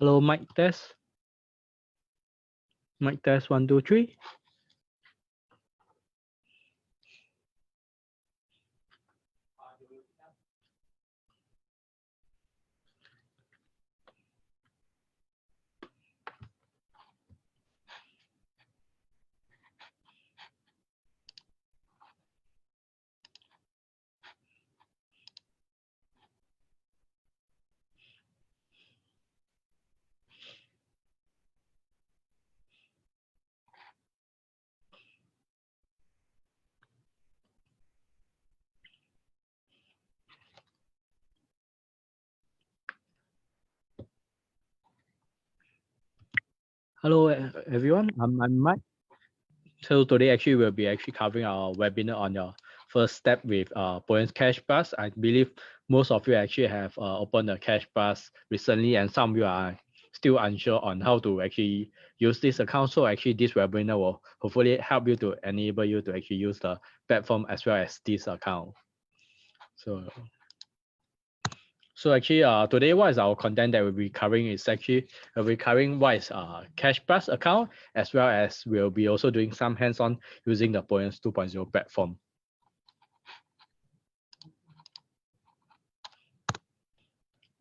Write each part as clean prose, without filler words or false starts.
Hello, mic test. Mic test 1, 2, 3. Hello, everyone. I'm Mike. So today actually we'll be covering our webinar on your first step with POEMS Cashplus. I believe most of you actually have opened the Cashplus recently, and some of you are still unsure on how to actually use this account. So actually this webinar will hopefully help you to enable you to actually use the platform as well as this account. So actually, today what is our content that we'll be covering is actually we'll be covering what is Cashplus account, as well as we'll be also doing some hands-on using the POEMS 2.0 platform.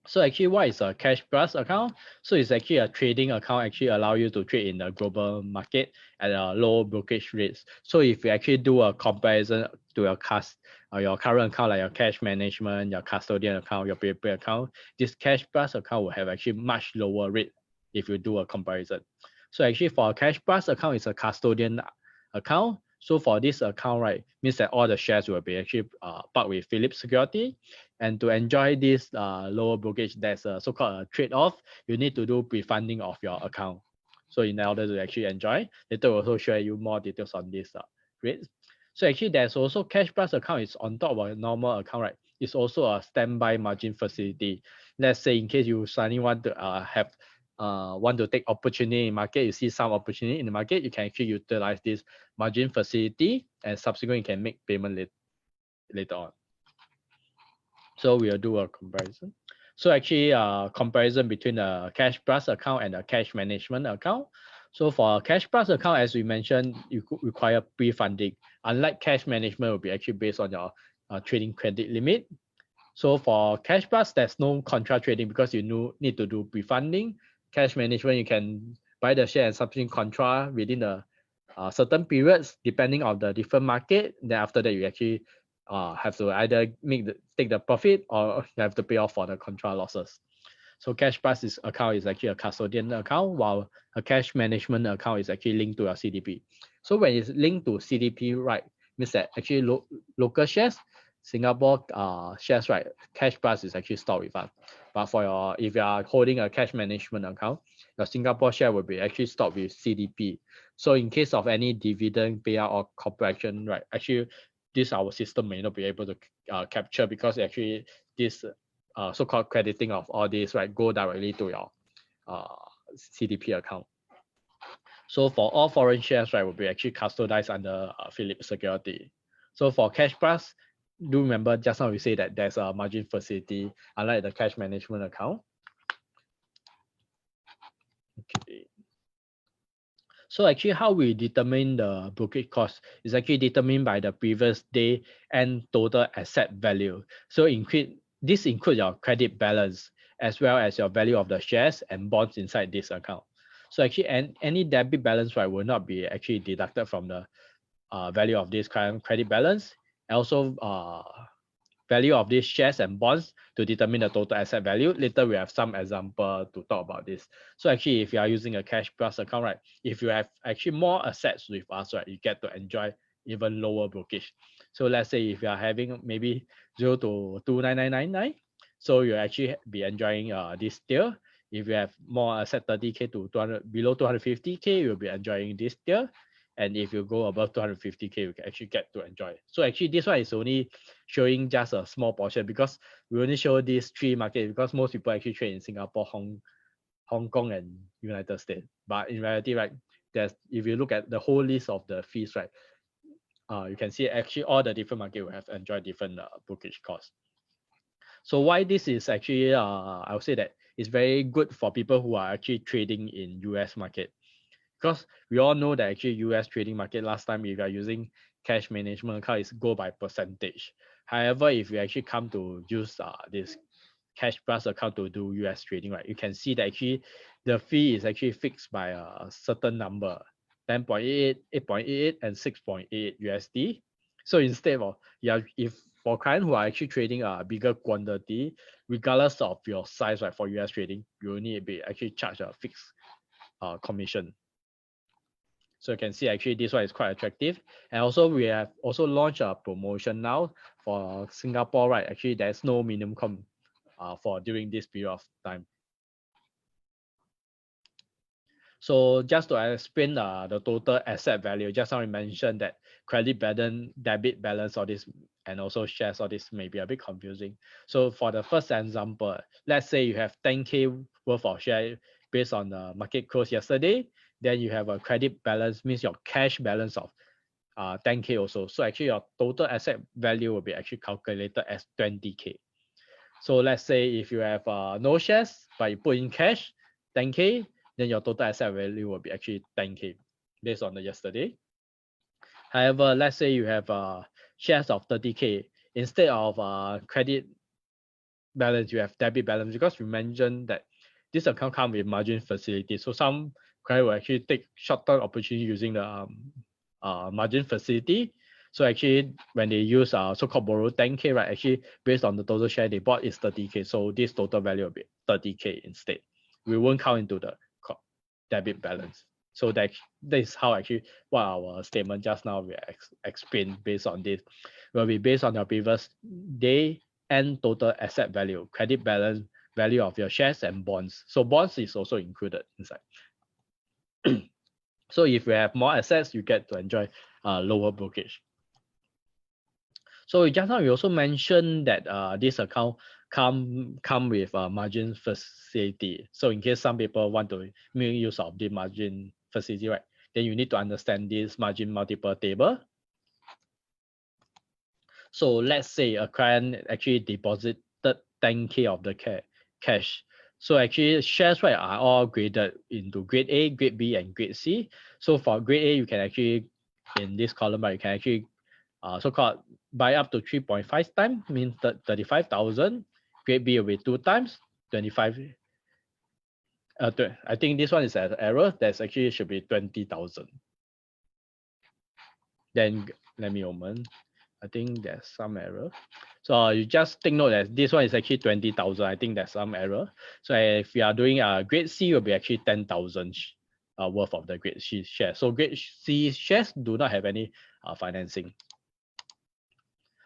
So actually, what is a Cashplus account? So it's actually a trading account, actually allow you to trade in the global market at a low brokerage rates. So if you actually do a comparison to your current account, like your cash management, your custodian account, your prepaid account, this Cashplus account will have actually much lower rate if you do a comparison. So actually for a Cashplus account, it's a custodian account. So for this account, right, means that all the shares will be actually parked with PhillipCapital. And to enjoy this lower brokerage, there's a so-called trade-off. You need to do pre-funding of your account. So in order to actually enjoy, later we'll also share you more details on this rates. So actually there's also Cashplus account is on top of a normal account, right? It's also a standby margin facility. Let's say in case you suddenly want to want to take opportunity in market, you see some opportunity in the market, you can actually utilize this margin facility, and subsequently you can make payment later on. So we'll do a comparison. So actually comparison between the Cashplus account and the cash management account. So for a Cashplus account, as we mentioned, you could require pre-funding. Unlike cash management, will be actually based on your trading credit limit. So for Cashplus, there's no contra trading because you need to do pre-funding. Cash management, you can buy the share and subsequent contra within the certain periods depending on the different market. Then after that, you actually have to either take the profit, or you have to pay off for the contra losses. So Cashplus account is actually a custodian account, while a cash management account is actually linked to a CDP. So when it's linked to CDP, right, means that actually local shares, Singapore shares, right, Cashplus is actually stored with us. But for if you are holding a cash management account, your Singapore share will be actually stored with CDP. So in case of any dividend payout or corporation, right, actually our system may not be able to capture, because actually this so-called crediting of all this, right, go directly to your CDP account. So for all foreign shares, right, will be actually custodized under PhillipCapital. So for Cashplus, do remember just now we say that there's a margin facility, unlike the cash management account. Okay. So actually how we determine the brokerage cost is actually determined by the previous day and total asset value. So this includes your credit balance as well as your value of the shares and bonds inside this account. So actually any debit balance, right, will not be actually deducted from the value of this current credit balance. Also value of these shares and bonds to determine the total asset value. Later we have some example to talk about this. So actually if you are using a Cashplus account, right, if you have actually more assets with us, right, you get to enjoy even lower brokerage. So let's say if you are having maybe 0 to 29999, so you actually be enjoying this tier. If you have more asset 30k to below 250k, you'll be enjoying this tier. And if you go above 250k, you can actually get to enjoy. So actually this one is only showing just a small portion, because we only show these three markets because most people actually trade in Singapore, Hong Kong, and United States. But in reality, right, if you look at the whole list of the fees, right, you can see actually all the different markets will have enjoyed different brokerage costs. So why this is actually, I would say that is very good for people who are actually trading in US market. Because we all know that actually US trading market last time, if you are using cash management account, is go by percentage. However, if you actually come to use this Cashplus account to do US trading, right, you can see that actually the fee is actually fixed by a certain number, 10.88, 8.88, and 6.88 USD. So instead of, if for clients who are actually trading a bigger quantity, regardless of your size, right, for US trading, you only be actually charged a fixed commission. So you can see actually this one is quite attractive. And also we have also launched a promotion now for Singapore, right? Actually, there's no minimum for during this period of time. So just to explain the total asset value, just now we mentioned that credit balance, debit balance, all this, and also shares, all this may be a bit confusing. So for the first example, let's say you have 10K worth of share based on the market close yesterday, then you have a credit balance, means your cash balance of 10K also. So actually your total asset value will be actually calculated as 20K. So let's say if you have no shares, but you put in cash, 10K, then your total asset value will be actually 10K based on the yesterday. However, let's say you have shares of 30K. Instead of credit balance, you have debit balance, because we mentioned that this account comes with margin facility. So some client will actually take short-term opportunity using the margin facility. So actually, when they use so-called borrow 10K, right, actually based on the total share they bought is 30K. So this total value will be 30K instead. We won't count into the debit balance. So that is how actually what our statement just now we explained based on this will be based on your previous day and total asset value, credit balance, value of your shares, and bonds. So bonds is also included inside. So if you have more assets, you get to enjoy lower brokerage. So just now we also mentioned that this account come with a margin facility. So in case some people want to make use of the margin facility, right, then you need to understand this margin multiple table. So let's say a client actually deposited 10K of the cash. So actually shares, right, are all graded into grade A, grade B, and grade C. So for grade A, you can actually, in this column, right, you can actually so-called buy up to 3.5 times, means 35,000. Grade B will be 2 times, 25. I think this one is an error. That's actually should be 20,000. Then let me open. I think there's some error. So you just take note that this one is actually 20,000. I think there's some error. So if you are doing grade C, it will be actually 10,000 worth of the grade C shares. So grade C shares do not have any financing.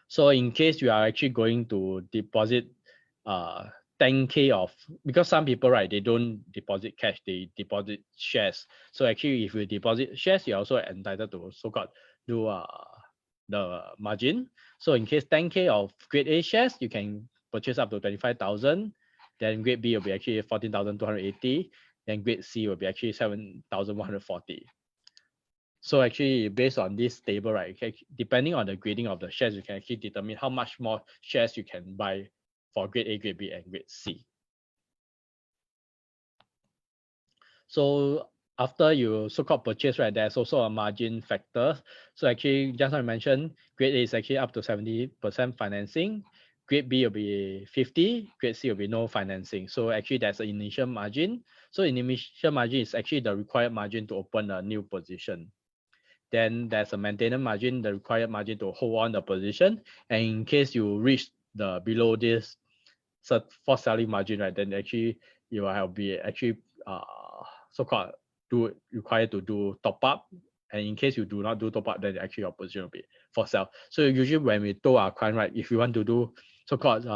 So in case you are actually going to deposit 10K of, because some people, right, they don't deposit cash, they deposit shares. So actually if you deposit shares, you're also entitled to so-called do the margin. So in case 10K of grade A shares, you can purchase up to 25,000. Then grade B will be actually 14,280. Then grade C will be actually 7,140. So actually, based on this table, right, depending on the grading of the shares, you can actually determine how much more shares you can buy for grade A, grade B, and grade C. So after you so-called purchase, right, there's also a margin factor. So actually, just like I mentioned, grade A is actually up to 70% financing. Grade B will be 50, grade C will be no financing. So actually, there's an initial margin. So initial margin is actually the required margin to open a new position. Then there's a maintenance margin, the required margin to hold on the position. And in case you reach the below this for selling margin, right, then actually you will be actually so-called required to do top up. And in case you do not do top up, then actually your position will be for sale. So usually when we told our client, right, if you want to do so-called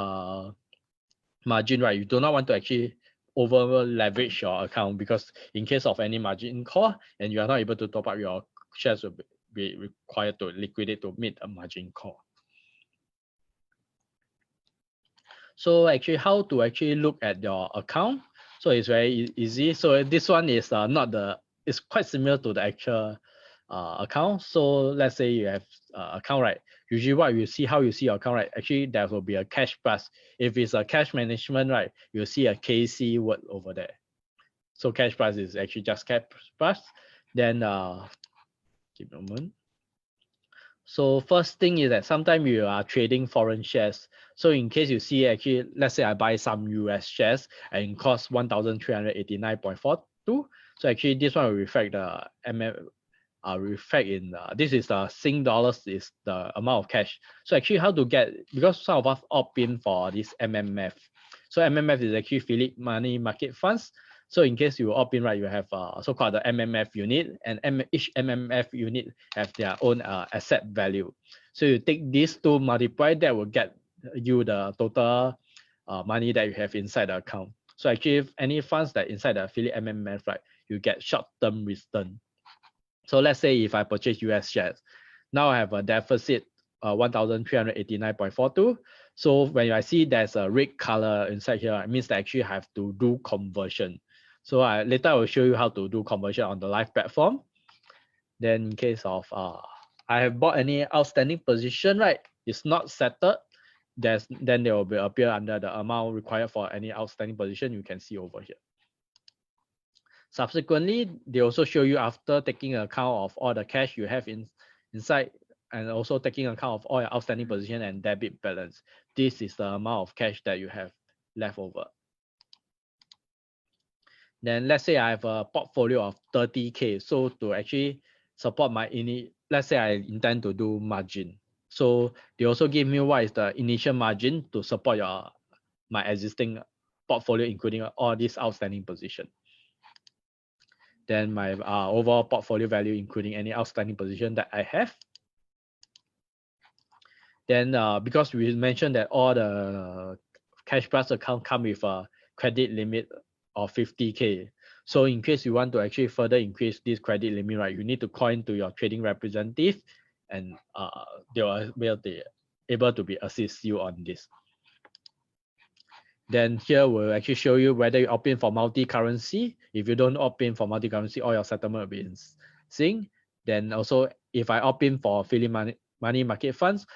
margin, right, you do not want to actually over leverage your account, because in case of any margin call and you are not able to top up, your shares will be required to liquidate to meet a margin call. So actually, how to actually look at your account? So it's very easy. So this one is it's quite similar to the actual account. So let's say you have account, right? Usually what you see, how you see your account, right? Actually, there will be a cash plus. If it's a cash management, right, you'll see a KC word over there. So cash plus is actually just cash plus. Then give me a moment. So first thing is that sometimes you are trading foreign shares. So in case you see actually, let's say I buy some US shares and it costs 1,389.42. So actually this one will reflect the reflect in this is the Sing dollars is the amount of cash. So actually how to get, because some of us opt in for this MMF. So MMF is actually Phillip Money Market Funds. So in case you opt in, right, you have so-called the MMF unit, and each MMF unit have their own asset value. So you take these two multiply, that will get you the total money that you have inside the account. So actually, if any funds that inside the affiliate MMF, right, you get short-term return. So let's say if I purchase US shares, now I have a deficit 1,389.42. So when I see there's a red color inside here, it means that actually I have to do conversion. So later I will show you how to do conversion on the live platform. Then in case of I have bought any outstanding position, right, it's not settled, then there will be appear under the amount required for any outstanding position you can see over here. Subsequently, they also show you after taking account of all the cash you have inside, and also taking account of all your outstanding position and debit balance. This is the amount of cash that you have left over. Then let's say I have a portfolio of 30K. So to actually support my let's say I intend to do margin. So they also give me what is the initial margin to support my existing portfolio, including all these outstanding position. Then my overall portfolio value, including any outstanding position that I have. Then because we mentioned that all the Cash Plus account come with a credit limit of 50K. So in case you want to actually further increase this credit limit, right, you need to call into your trading representative, and they will be able to assist you on this. Then here we'll actually show you whether you opt in for multi-currency. If you don't opt in for multi-currency, all your settlement will be in Sing. Then also, if I opt in for Phillip Money Market Funds,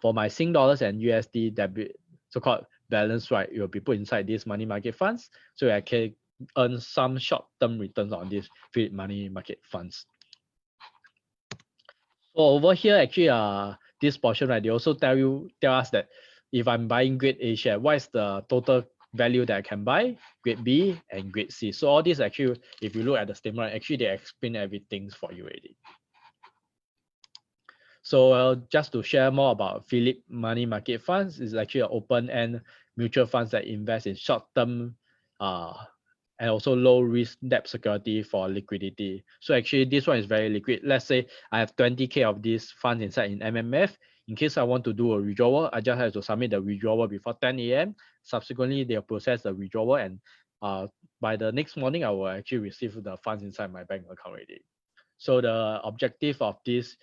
for my Sing dollars and USD debit, so-called balance, right, it will be put inside these money market funds, so I can earn some short-term returns on these Phillip Money Market Funds. So over here, actually, this portion, right, they also tell us that if I'm buying grade A share, what is the total value that I can buy, grade B and grade C. So all these actually, if you look at the statement, actually they explain everything for you already. So just to share more about Phillip Money Market Funds, is actually an open-end mutual funds that invest in short-term and also low-risk debt security for liquidity. So actually this one is very liquid. Let's say I have 20K of these funds inside in MMF. In case I want to do a withdrawal, I just have to submit the withdrawal before 10 a.m. Subsequently, they'll process the withdrawal, and by the next morning, I will actually receive the funds inside my bank account already. So the objective of this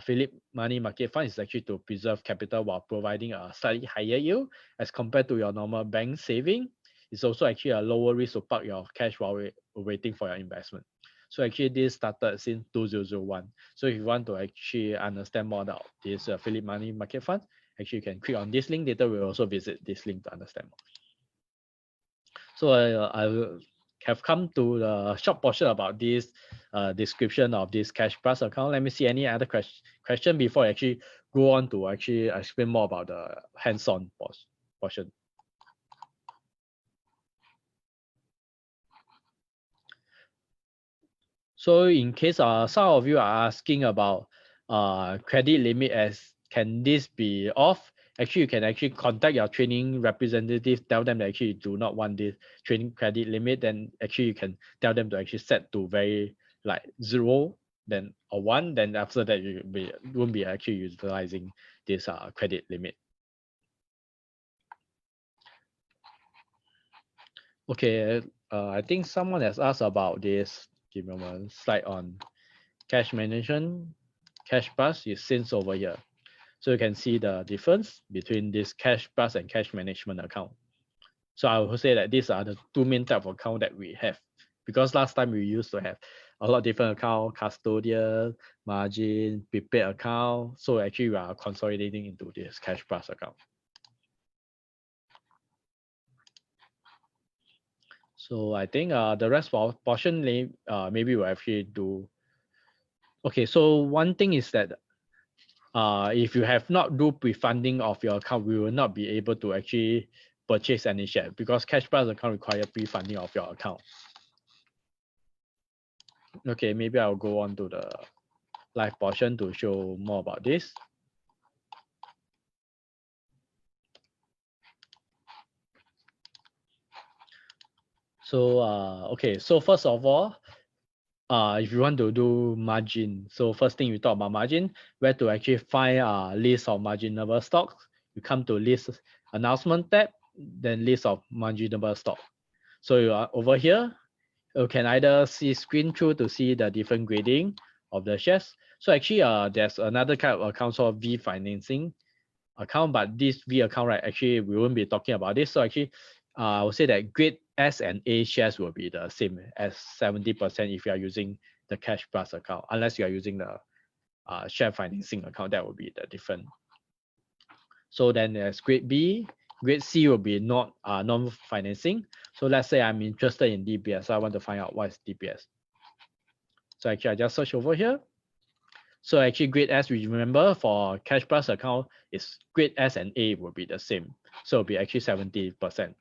Phillip Money Market Fund is actually to preserve capital while providing a slightly higher yield as compared to your normal bank saving. It's also actually a lower risk to park your cash while waiting for your investment. So actually this started since 2001. So if you want to actually understand more about this Phillip Money Market Fund, actually you can click on this link. Later we'll also visit this link to understand more. So I will have come to the short portion about this description of this Cash Plus account. Let me see any other question before I actually go on to actually explain more about the hands-on portion. So in case some of you are asking about credit limit, as can this be off? Actually, you can actually contact your training representative, tell them that actually you do not want this training credit limit, then actually you can tell them to actually set to very like 0, then or 1, then after that you won't be actually utilizing this credit limit. Okay, I think someone has asked about this. Give me a slide on cash management. Cash Plus is since over here. So you can see the difference between this Cash Plus and cash management account. So I would say that these are the two main type of account that we have because last time we used to have a lot of different account, custodian, margin, prepaid account. So actually we are consolidating into this Cashplus account. So I think the rest portion maybe we'll actually do. Okay, so one thing is that if you have not do pre-funding of your account, we will not be able to actually purchase any share because Cashplus account require pre-funding of your account. Okay, maybe I'll go on to the live portion to show more about this. So okay, so first of all, if you want to do margin, so first thing we talk about margin, where to actually find a list of marginable stocks. You come to list announcement tab, then list of marginable stock. So you are over here, you can either see screen through to see the different grading of the shares. So actually there's another kind of account called V financing account, but this V account, right, actually we won't be talking about this. So actually I would say that grade S and A shares will be the same as 70% if you are using the Cashplus account, unless you are using the share financing account, that will be the different. So then there's grade B, grade C will be not non-financing. So let's say I'm interested in DBS, so I want to find out what is DBS. So actually I just search over here. So actually grade S, we remember for Cashplus account is grade S and A will be the same. So it'll be actually 70%.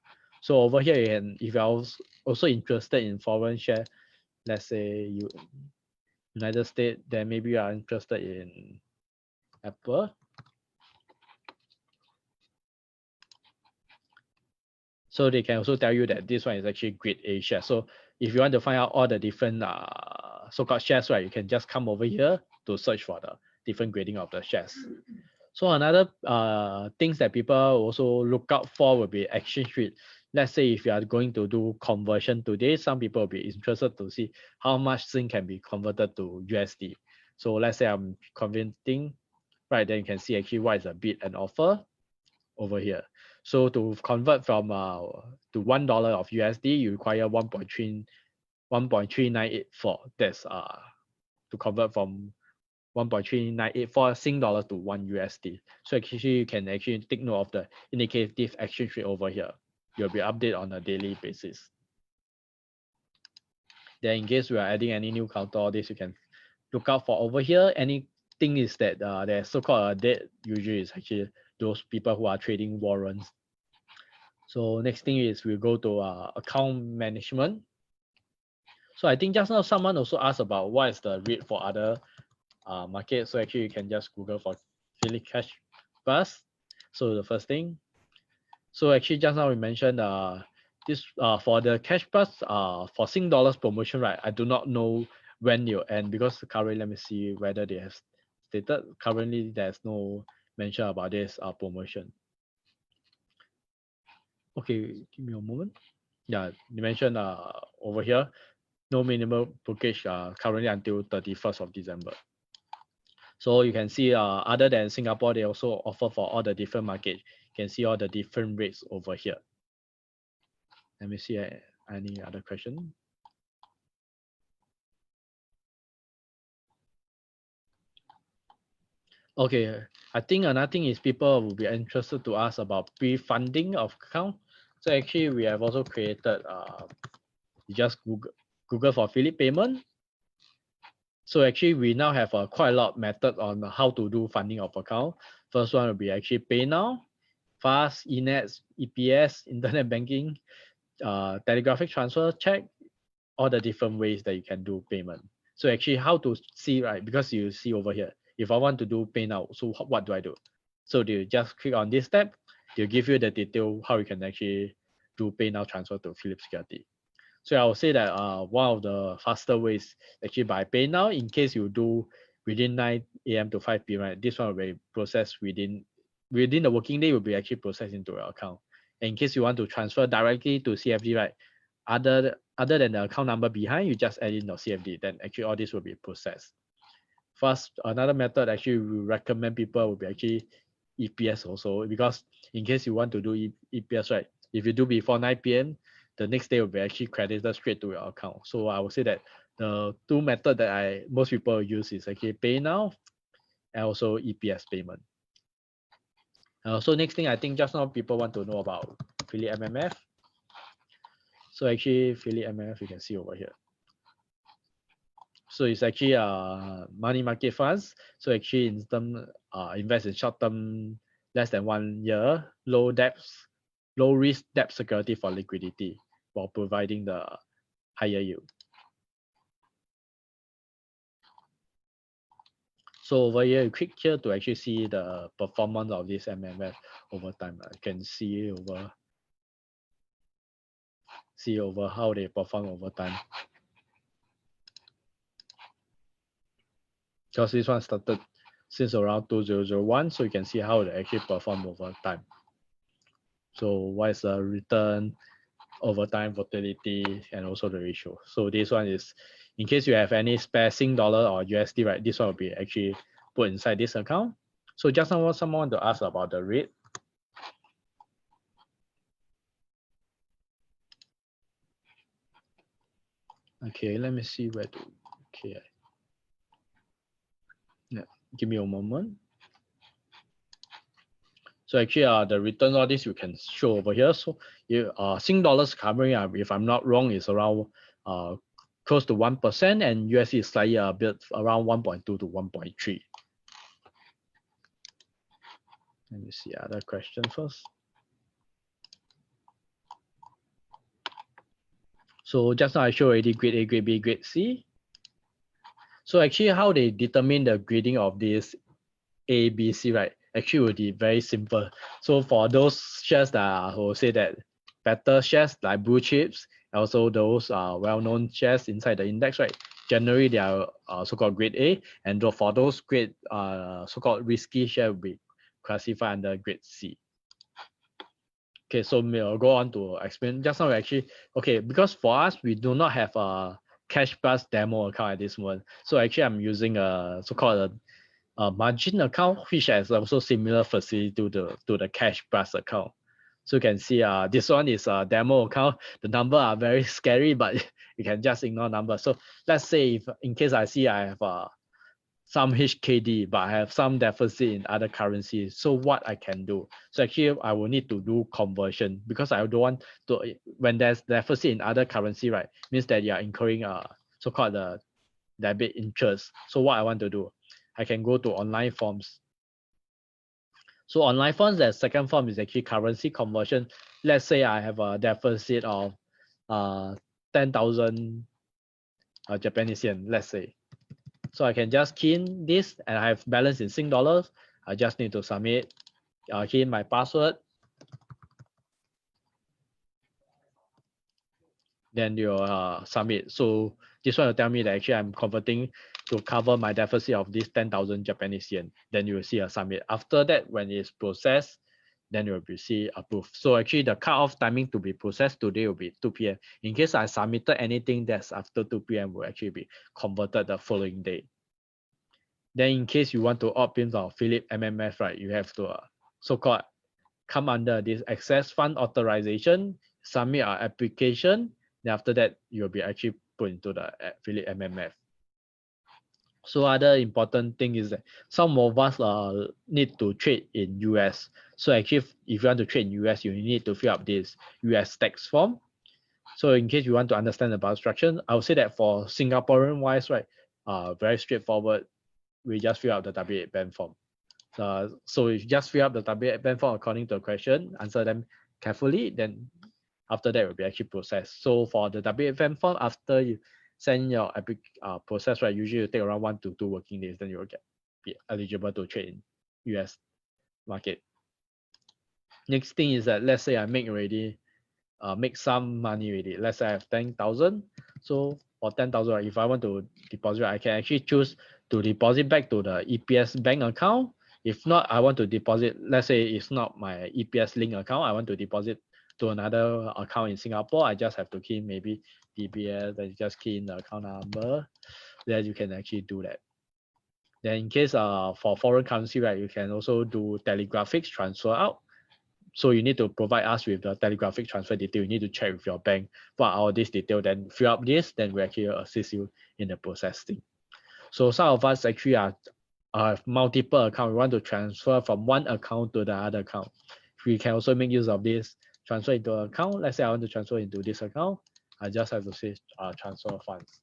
So over here, if you're also interested in foreign share, let's say United States, then maybe you are interested in Apple. So they can also tell you that this one is actually grade A share. So if you want to find out all the different so-called shares, right, you can just come over here to search for the different grading of the shares. So another things that people also look out for will be exchange rate. Let's say if you are going to do conversion today, some people will be interested to see how much thing can be converted to USD. So let's say I'm converting, right, then you can see actually what is a bid and offer over here. So to convert from to $1 of USD, you require 1.3984. That's to convert from 1.3984 Sing dollar to 1 USD. So actually you can actually take note of the indicative exchange rate over here. You'll be updated on a daily basis. Then in case we are adding any new counter, all this you can look out for over here. Anything is that there's so-called a debt, usually is actually those people who are trading warrants. So next thing is we go to account management. So I think just now someone also asked about what is the rate for other market. So actually you can just Google for PhillipCapital. So the first thing. So actually just now we mentioned this for the Cashplus for Sing dollars promotion, right? I do not know when you end because currently let me see whether they have stated. Currently there's no mention about this promotion. Okay, give me a moment. Yeah, you mentioned over here, no minimum brokerage currently until 31st of December. So you can see other than Singapore, they also offer for all the different markets. You can see all the different rates over here. Let me see any other question. Okay, I think another thing is people will be interested to ask about pre-funding of account. So actually we have also created, you just Google for Phillip payment. So actually we now have quite a lot of method on how to do funding of account. First one will be actually pay now, fast, eNets, EPS, internet banking, telegraphic transfer, check, all the different ways that you can do payment. So actually how to see, right? Because you see over here, if I want to do pay now, so what do I do? So you just click on this tab, they'll give you the detail how you can actually do pay now transfer to PhillipCapital. So I would say that one of the faster ways actually by pay now, in case you do within 9 a.m. to 5 p.m., right, this one will be processed within the working day will be actually processed into your account. And in case you want to transfer directly to CFD, right, other than the account number behind, you just add in your CFD, then actually all this will be processed. First, another method actually we recommend people will be actually EPS also, because in case you want to do EPS, right, if you do before 9 p.m., the next day will be actually credited straight to your account. So I would say that the two methods that most people use is actually pay now and also EPS payment. So next thing, I think just now people want to know about Phillip MMF. So actually Phillip MMF, you can see over here. So it's actually money market funds. So actually in term invest in short term, less than 1 year, low risk debt security for liquidity while providing the higher yield. So over here, you click here to actually see the performance of this MMF over time. You can see over how they perform over time. Because this one started since around 2001, so you can see how they actually perform over time. So what is the return over time, volatility, and also the ratio. So this one is, in case you have any spare Sing dollar or USD, right, this one will be actually put inside this account. So just now someone to ask about the rate. Okay, let me see where to, okay. Yeah, give me a moment. So actually, the return all this you can show over here. So you Sing dollars covering, if I'm not wrong, is around close to 1%, and USD is slightly a bit around 1.2 to 1.3. Let me see other question first. So just now I showed already grade A, grade B, grade C. So actually how they determine the grading of this A, B, C, right? Actually would be very simple. So for those shares that who say that better shares like blue chips, also those well-known shares inside the index, right? Generally they are so-called grade A, and for those grade so-called risky share will be classified under grade C. Okay, so we'll go on to explain. Just now actually, okay, because for us, we do not have a Cashplus demo account at this moment. So actually I'm using a so-called a margin account, which has also similar facility to the Cashplus account. So you can see this one is a demo account. The number are very scary, but you can just ignore numbers. So let's say if in case I see I have some HKD, but I have some deficit in other currencies. So what I can do? So actually, I will need to do conversion because I don't want to, when there's deficit in other currency, right, means that you are incurring so-called the debit interest. So what I want to do, I can go to online forms. So online forms, the second form is actually currency conversion. Let's say I have a deficit of 10,000 Japanese yen, let's say. So I can just key in this and I have balance in Sing dollars. I just need to submit, key in my password. Then you submit. So this one will tell me that actually I'm converting to cover my deficit of this 10,000 Japanese yen. Then you will see a submit. After that, when it's processed, then you will see approved. So actually the cutoff timing to be processed today will be 2 p.m. In case I submitted anything that's after 2 p.m. will actually be converted the following day. Then in case you want to opt in for Phillip MMF, right, you have to so-called come under this access fund authorization, submit our application. Then after that, you'll be actually put into the Phillip MMF. So other important thing is that some of us need to trade in US. So actually, if you want to trade in US, you need to fill up this US tax form. So in case you want to understand about instruction, I would say that for Singaporean wise, right, very straightforward. We just fill out the W8 band form. So if you just fill up the W8 band form according to the question, answer them carefully, then after that will be actually processed. So for the W8 band form, after you send your process, right, usually it take around 1 to 2 working days, then you will be eligible to trade in US market. Next thing is that let's say I make some money already. Let's say I have 10,000. So for 10,000, right, if I want to deposit, I can actually choose to deposit back to the EPS bank account. If not, I want to deposit, let's say it's not my EPS link account, I want to deposit to another account in Singapore. I just have to key in maybe DBS, then just key in the account number. Then you can actually do that. Then in case for foreign currency, right, you can also do telegraphics transfer out. So you need to provide us with the telegraphic transfer detail. You need to check with your bank what are all this detail, then fill up this, then we actually assist you in the processing. So some of us actually are multiple account. We want to transfer from one account to the other account. We can also make use of this transfer into an account. Let's say I want to transfer into this account. I just have to say transfer funds.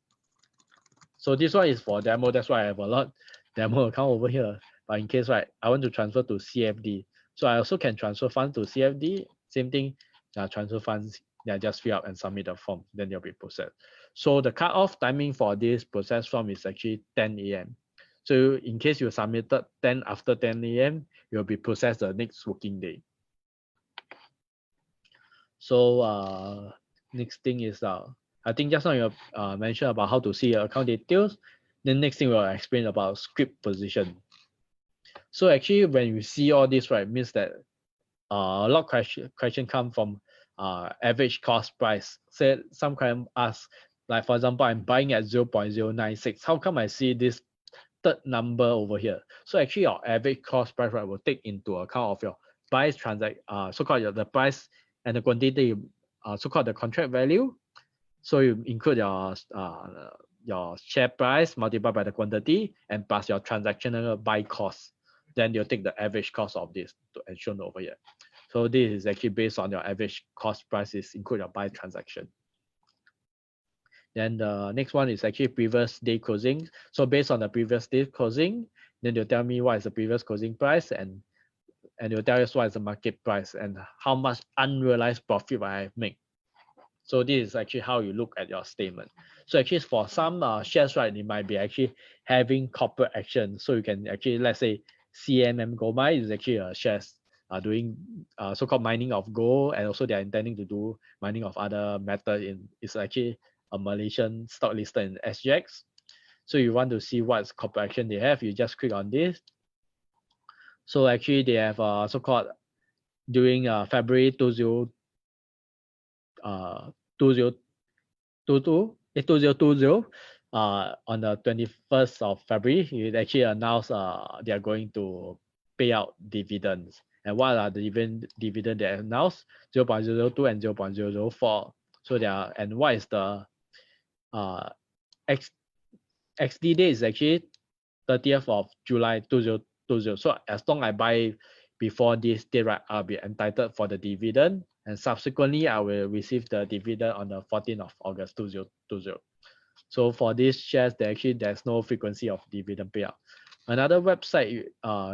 So this one is for demo. That's why I have a lot demo account over here. But in case, right, I want to transfer to CFD. So I also can transfer funds to CFD. Same thing, transfer funds, just fill up and submit the form, then they'll be processed. So the cutoff timing for this process form is actually 10 a.m. So in case you submitted after 10 a.m., it will be processed the next working day. So next thing is I think just now you mentioned about how to see your account details. Then next thing we'll explain about script position. So actually when you see all this, right, means that a lot of question come from average cost price. Say some client ask, like for example, I'm buying at 0.096. How come I see this third number over here? So actually your average cost price, right, will take into account of your price so-called the price and the quantity, so-called the contract value. So you include your share price multiplied by the quantity and plus your transactional buy cost. Then you'll take the average cost of this and shown over here. So this is actually based on your average cost prices, include your buy transaction. Then the next one is actually previous day closing. So based on the previous day closing, then they'll tell me what is the previous closing price and they'll tell us what is the market price and how much unrealized profit I have made. So this is actually how you look at your statement. So actually for some shares, right, it might be actually having corporate action. So you can actually, let's say CMM Gold Mine is actually a shares doing so-called mining of gold, and also they're intending to do mining of other metal. It's actually a Malaysian stock listed in SGX. So you want to see what corporate action they have, you just click on this. So actually they have so-called during February 2020 on the 21st of February, it actually announced they are going to pay out dividends. And what are the dividend they announced? 0.002 and 0.004. So they are, and what is the XD date is actually 30th of July 2020. So as long as I buy before this date, right, I'll be entitled for the dividend, and subsequently I will receive the dividend on the 14th of August 2020. So for these shares, there's no frequency of dividend payout. Another website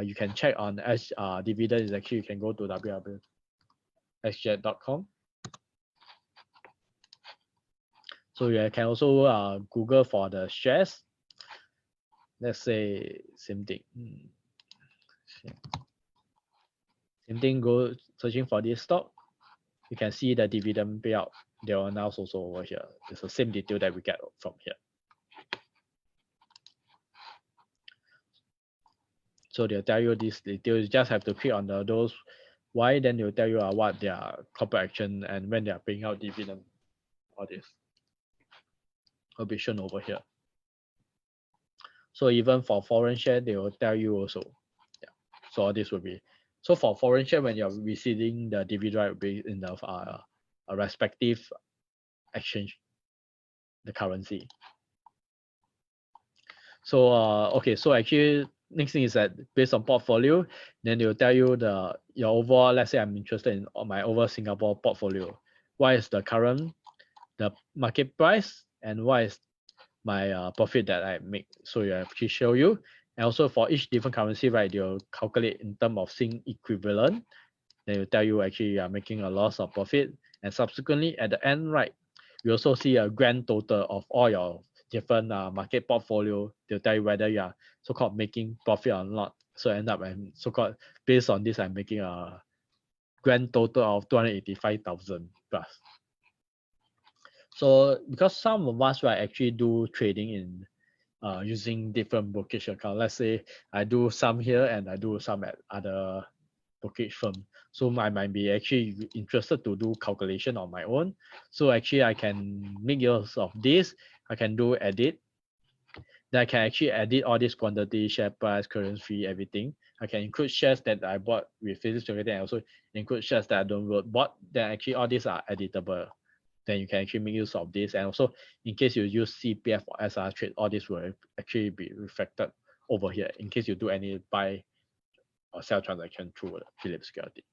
you can check on dividend is actually, you can go to www.sjet.com. So you can also Google for the shares. Let's say same thing. Same thing, go searching for this stock. You can see the dividend payout. They will announce also over here. It's the same detail that we get from here. So they'll tell you this detail. You just have to click on those why, then they'll tell you what their corporate action and when they are paying out dividend. All this will be shown over here. So even for foreign share, they will tell you also. Yeah. So all this will be. So for foreign share, when you're receiving the dividend, will be in the respective exchange, the currency. So okay, so actually next thing is that based on portfolio, then they will tell you your overall, let's say I'm interested in my overall Singapore portfolio. What is the current, the market price, and what is my profit that I make. So you actually show you. And also for each different currency, right, they'll calculate in terms of Sing equivalent. They will tell you actually you are making a loss or profit. And subsequently at the end, right, you also see a grand total of all your different market portfolio. They'll tell you whether you are so-called making profit or not. So end up I'm so-called, based on this, I'm making a grand total of 285,000 plus. So because some of us, right, actually do trading in using different brokerage account. Let's say I do some here and I do some at other brokerage firm. So I might be actually interested to do calculation on my own. So actually I can make use of this. I can do edit. Then I can actually edit all this quantity, share price, current fee, everything. I can include shares that I bought with PhillipCapital and also include shares that I don't bought. Then actually all these are editable. Then you can actually make use of this. And also in case you use CPF or SR trade, all this will actually be reflected over here in case you do any buy or sell transaction through PhillipCapital.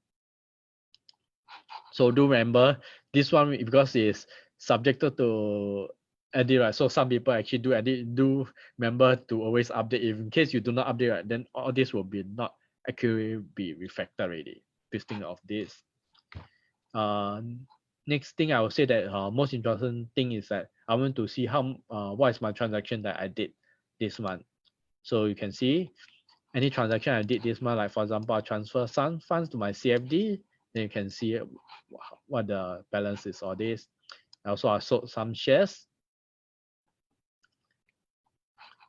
So do remember this one because it's subjected to edit, right? So some people actually do edit. Do remember to always update. If in case you do not update, right, then all this will be not accurately be reflected already. Please think of this. Next thing I will say that most interesting thing is that I want to see how what is my transaction that I did this month. So you can see any transaction I did this month, like for example, I transfer some funds to my CFD. Then you can see what the balance is or this. Also, I sold some shares.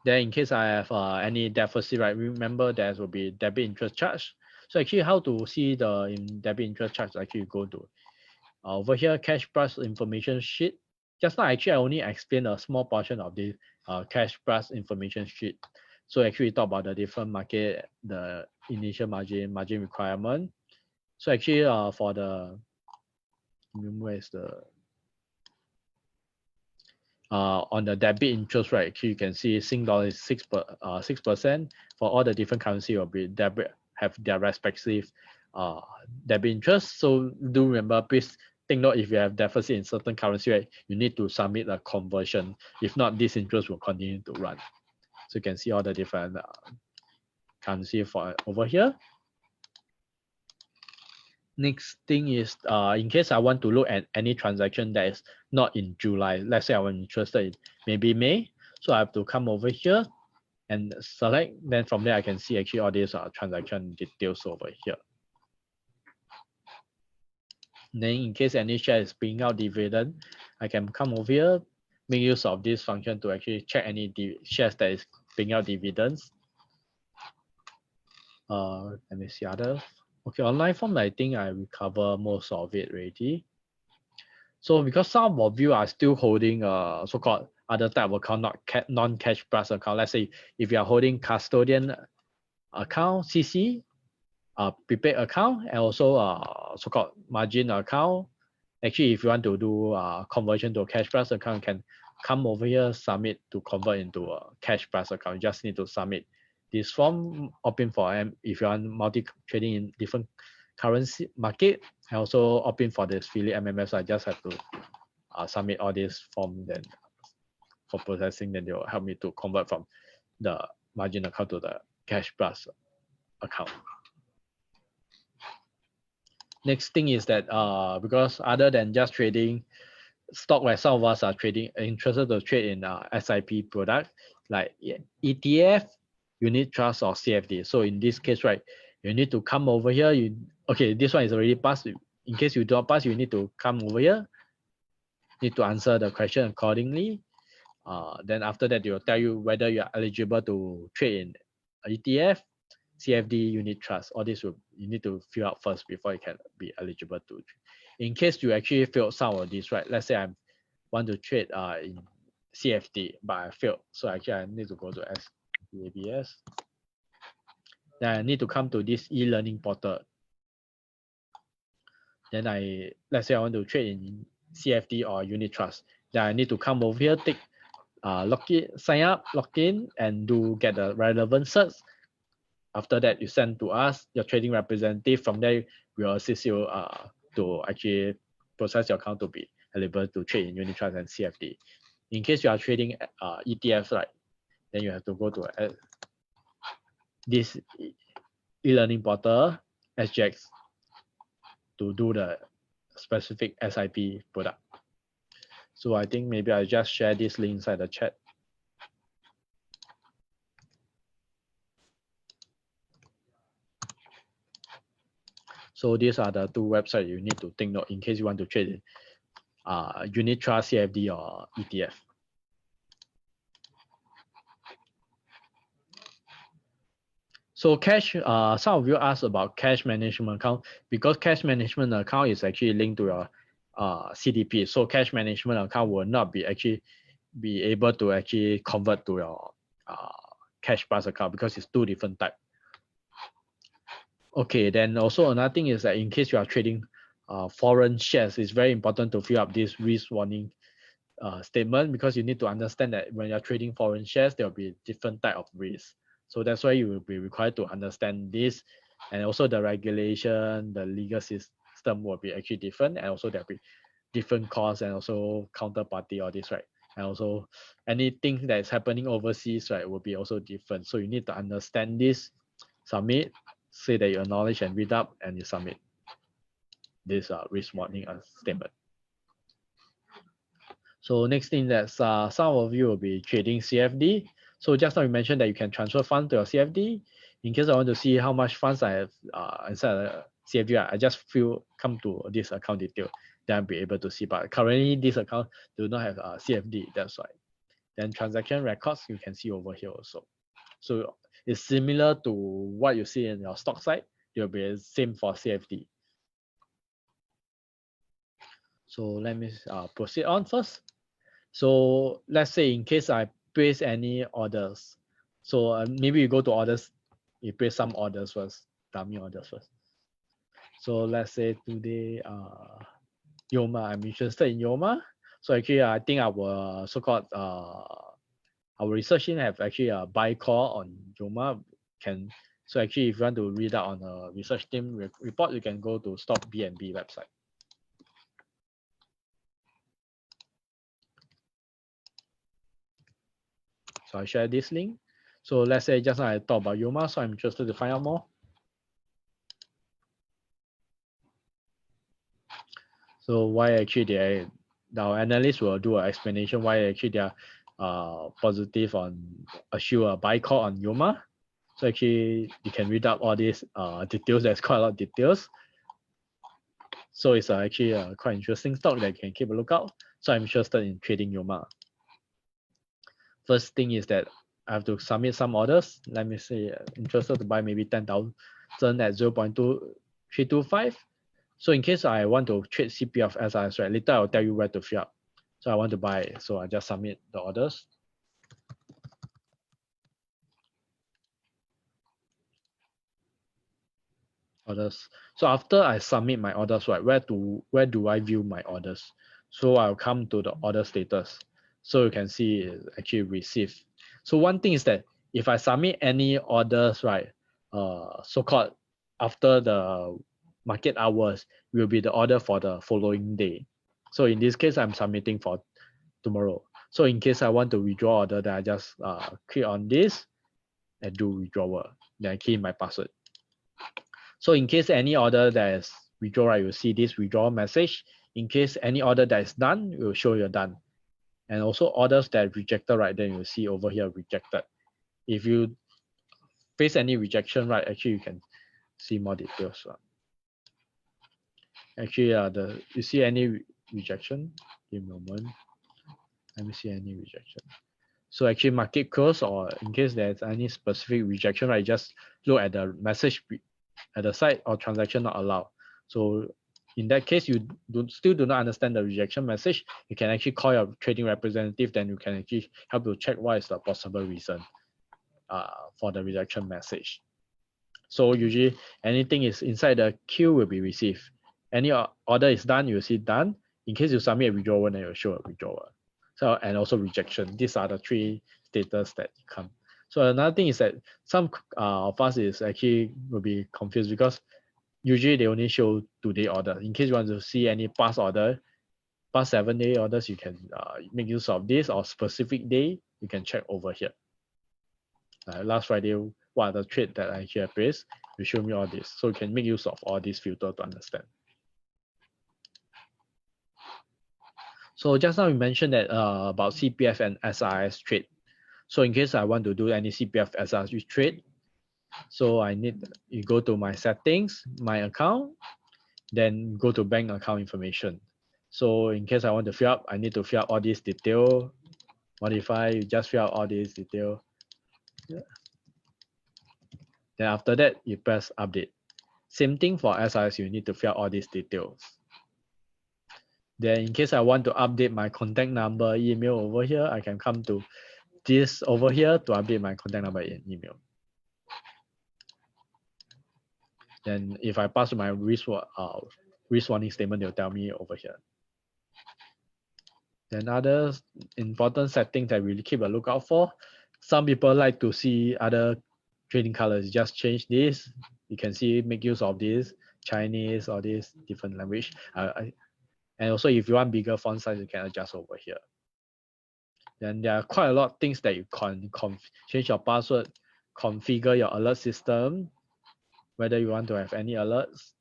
Then in case I have any deficit, right, remember there will be debit interest charge. So actually how to see the debit interest charge, actually go to over here, Cashplus information sheet. Just now, actually, I only explained a small portion of the Cashplus information sheet. So actually talk about the different market, the initial margin requirement. So actually for the, where is the, on the debit interest, right, actually you can see Sing dollar is 6%. For all the different currency will be debit, have their respective debit interest. So do remember, please take note, if you have deficit in certain currency, right, you need to submit a conversion. If not, this interest will continue to run. So you can see all the different currency for over here. Next thing is in case I want to look at any transaction that is not in July. Let's say I'm interested in maybe May. So I have to come over here and select. Then from there I can see actually all these transaction details over here. Then in case any share is paying out dividend, I can come over here, make use of this function to actually check any shares that is paying out dividends. Let me see others. Okay, online form, I think I will cover most of it already. So because some of you are still holding so-called other type of account, not non-cash plus account. Let's say if you are holding custodian account, CC, prepaid account, and also so-called margin account. Actually, if you want to do conversion to a cash plus account, you can come over here, submit to convert into a cash plus account. You just need to submit this form, opt in for if you want multi-trading in different currency market, and also opt in for this Phillip MMS. I just have to submit all this form then for processing, then they will help me to convert from the margin account to the cash plus account. Next thing is that because other than just trading stock, where some of us are interested to trade in SIP product like ETF, unit trust, or CFD. So in this case, right, you need to come over here. Okay, this one is already passed. In case you don't pass, you need to come over here. Need to answer the question accordingly. Then after that, they will tell you whether you are eligible to trade in ETF, CFD, unit trust. All this you need to fill out first before you can be eligible to trade. In case you actually failed some of these, right? Let's say I want to trade in CFD, but I failed. So actually I need to go to ABS. Then I need to come to this e-learning portal. Then let's say I want to trade in CFD or unit trust. Then I need to come over here, take login, sign up, log in, and get the relevant certs. After that, you send to us, your trading representative. From there, we will assist you to actually process your account to be eligible to trade in unit trust and CFD. In case you are trading ETFs, right, then you have to go to this e-learning portal, SGX, to do the specific SIP product. So I think maybe I'll just share this link inside the chat. So these are the two websites you need to take note in case you want to trade unit trust, CFD, or ETF. So cash, some of you asked about cash management account, because cash management account is actually linked to your CDP. So cash management account will not be able to actually convert to your Cashplus account because it's two different type. Okay, then also another thing is that in case you are trading foreign shares, it's very important to fill up this risk warning statement, because you need to understand that when you're trading foreign shares, there will be different type of risk. So that's why you will be required to understand this, and also the regulation, the legal system will be actually different, and also there'll be different costs and also counterparty, all this, right? And also anything that is happening overseas, right, will be also different. So you need to understand this, submit, say that you acknowledge and read up, and you submit this risk warning statement. So next thing that some of you will be trading CFD. So just now you mentioned that you can transfer funds to your CFD. In case I want to see how much funds I have inside the CFD, I just come to this account detail, then I'll be able to see. But currently this account do not have CFD, that's why. Then transaction records you can see over here also. So it's similar to what you see in your stock side. It will be the same for CFD. So let me proceed on first. So let's say in case I place any orders, so maybe you go to orders, you place some orders first, dummy orders first. So let's say today, Yoma, I'm interested in Yoma. So actually, I think our so-called our research team have actually a buy call on Yoma. So actually, if you want to read out on a research team report, you can go to Stock BNB website. So I share this link. So let's say just now I talked about Yoma, so I'm interested to find out more. So why actually our analysts will do an explanation why actually they are positive on issue a buy call on Yoma. So actually you can read up all these details. There's quite a lot of details. So it's actually a quite interesting stock that you can keep a lookout. So I'm interested in trading Yoma. First thing is that I have to submit some orders. Let me say interested to buy maybe 10,000 at 0.2325. So in case I want to trade CPF SRS, right, later I'll tell you where to fill up. So I want to buy, so I just submit the orders. So after I submit my orders, right, where do I view my orders? So I'll come to the order status. So you can see it's actually received. So one thing is that if I submit any orders, right, so-called after the market hours, will be the order for the following day. So in this case, I'm submitting for tomorrow. So in case I want to withdraw order, then I just click on this and do withdrawal. Then I key in my password. So in case any order that is withdraw, right, you'll see this withdrawal message. In case any order that is done, it will show you're done. And also orders that are rejected, right, then you'll see over here rejected. If you face any rejection, right, actually you can see more details. Actually, you see any rejection? Give me a moment. Let me see any rejection. So actually market close, or in case there's any specific rejection, right, just look at the message at the site or transaction not allowed. So in that case, you still do not understand the rejection message, you can actually call your trading representative, then you can actually help you check what is the possible reason for the rejection message. So usually anything is inside the queue will be received. Any order is done, you'll see done. In case you submit a withdrawal, then you'll show a withdrawal. So, and also rejection. These are the three status that come. So another thing is that some of us is actually will be confused because usually they only show today order. In case you want to see any past order, past 7-day orders, you can make use of this, or specific day, you can check over here. Last Friday, what are the trade that I actually placed? You show me all this. So you can make use of all these filters to understand. So just now we mentioned that about CPF and SRS trade. So in case I want to do any CPF SRS trade, so you go to my settings, my account, then go to bank account information. So in case I want to fill up, I need to fill up all these detail, modify, you just fill out all these detail. Yeah. Then after that, you press update. Same thing for SRS, you need to fill out all these details. Then in case I want to update my contact number, email over here, I can come to this over here to update my contact number and email. Then if I pass my risk warning statement, they'll tell me over here. Then other important settings that we keep a lookout for. Some people like to see other trading colors. Just change this. You can see, make use of this, Chinese or this different language. And also if you want bigger font size, you can adjust over here. Then there are quite a lot of things that you can change your password, configure your alert system, whether you want to have any alerts,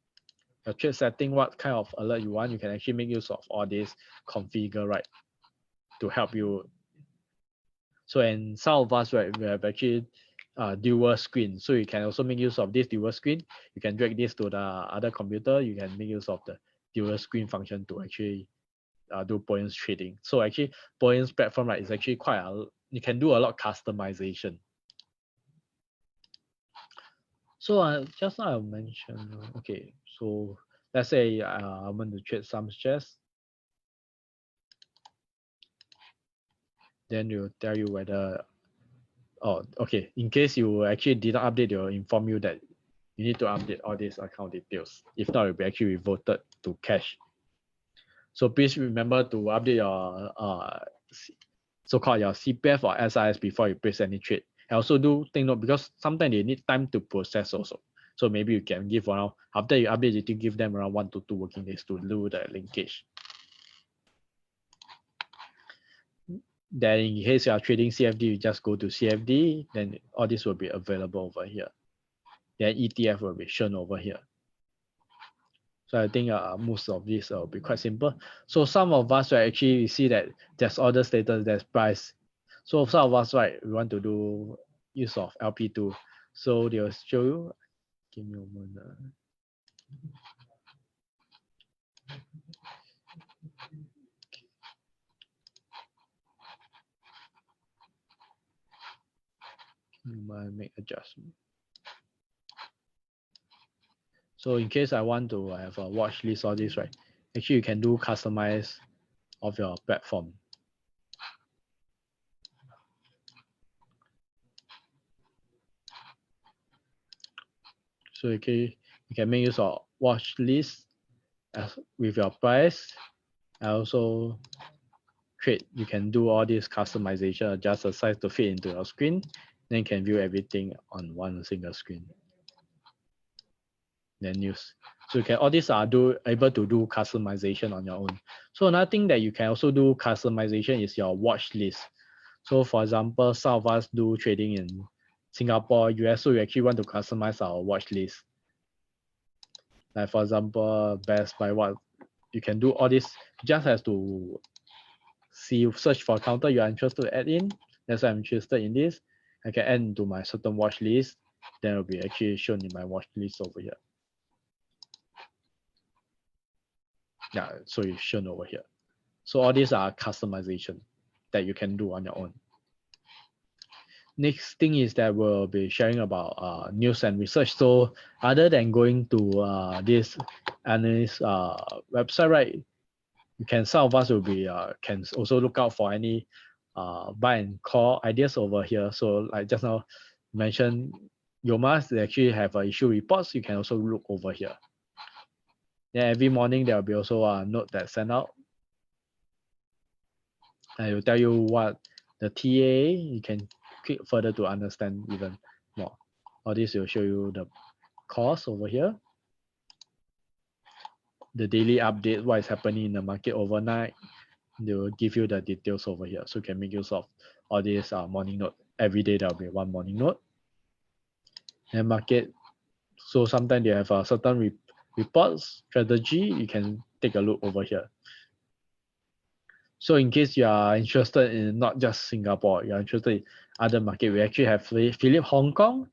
your trade setting, what kind of alert you want. You can actually make use of all this configure, right, to help you. So, and some of us, right, we have actually dual screen. So you can also make use of this dual screen. You can drag this to the other computer. You can make use of the dual screen function to actually do POEMS trading. So actually, POEMS platform, right, is actually quite you can do a lot of customization. So just now I mentioned, okay, so let's say I want to trade some shares. Then it will tell you whether, oh, okay, in case you actually didn't update, they'll inform you that you need to update all these account details. If not, it will be actually reverted to cash. So please remember to update your so-called your CPF or SIS before you place any trade. And also do take note, because sometimes they need time to process also. So maybe you can give around, after you update, you can give them around 1 to 2 working days to do the linkage. Then in case you are trading CFD, you just go to CFD, then all this will be available over here. Then ETF will be shown over here. So I think most of these will be quite simple. So some of us, right, actually see that there's order status, there's price. So some of us, right, we want to do use of LP2. So they'll show you. Give me a moment. Make adjustment. So in case I want to have a watch list or this, right, actually you can do customize of your platform. So okay, you can make use of watch list with your price. And also trade, you can do all this customization, adjust the size to fit into your screen. Then you can view everything on one single screen. Then use. So you can, all these are able to do customization on your own. So another thing that you can also do customization is your watch list. So for example, some of us do trading in Singapore, US, so we actually want to customize our watch list. Like for example, best by what, you can do all this, just have to search for a counter you are interested to add in. That's why I'm interested in this. I can add into my certain watch list. Then it will be actually shown in my watch list over here. Yeah, so it's shown over here. So all these are customization that you can do on your own. Next thing is that we'll be sharing about news and research. So other than going to this analyst website, right, you can, some of us will be can also look out for any buy and call ideas over here. So like just now mentioned, Yomas, they actually have issue reports. You can also look over here. Then every morning there will be also a note that sent out. And it will tell you what the TA, you can click further to understand even more. All this will show you the cost over here. The daily update, what is happening in the market overnight. They will give you the details over here. So you can make use of all this morning note. Every day there will be one morning note. And market, so sometimes they have a certain reports, strategy, you can take a look over here. So in case you are interested in not just Singapore, you are interested in other market, we actually have Phillip Hong Kong.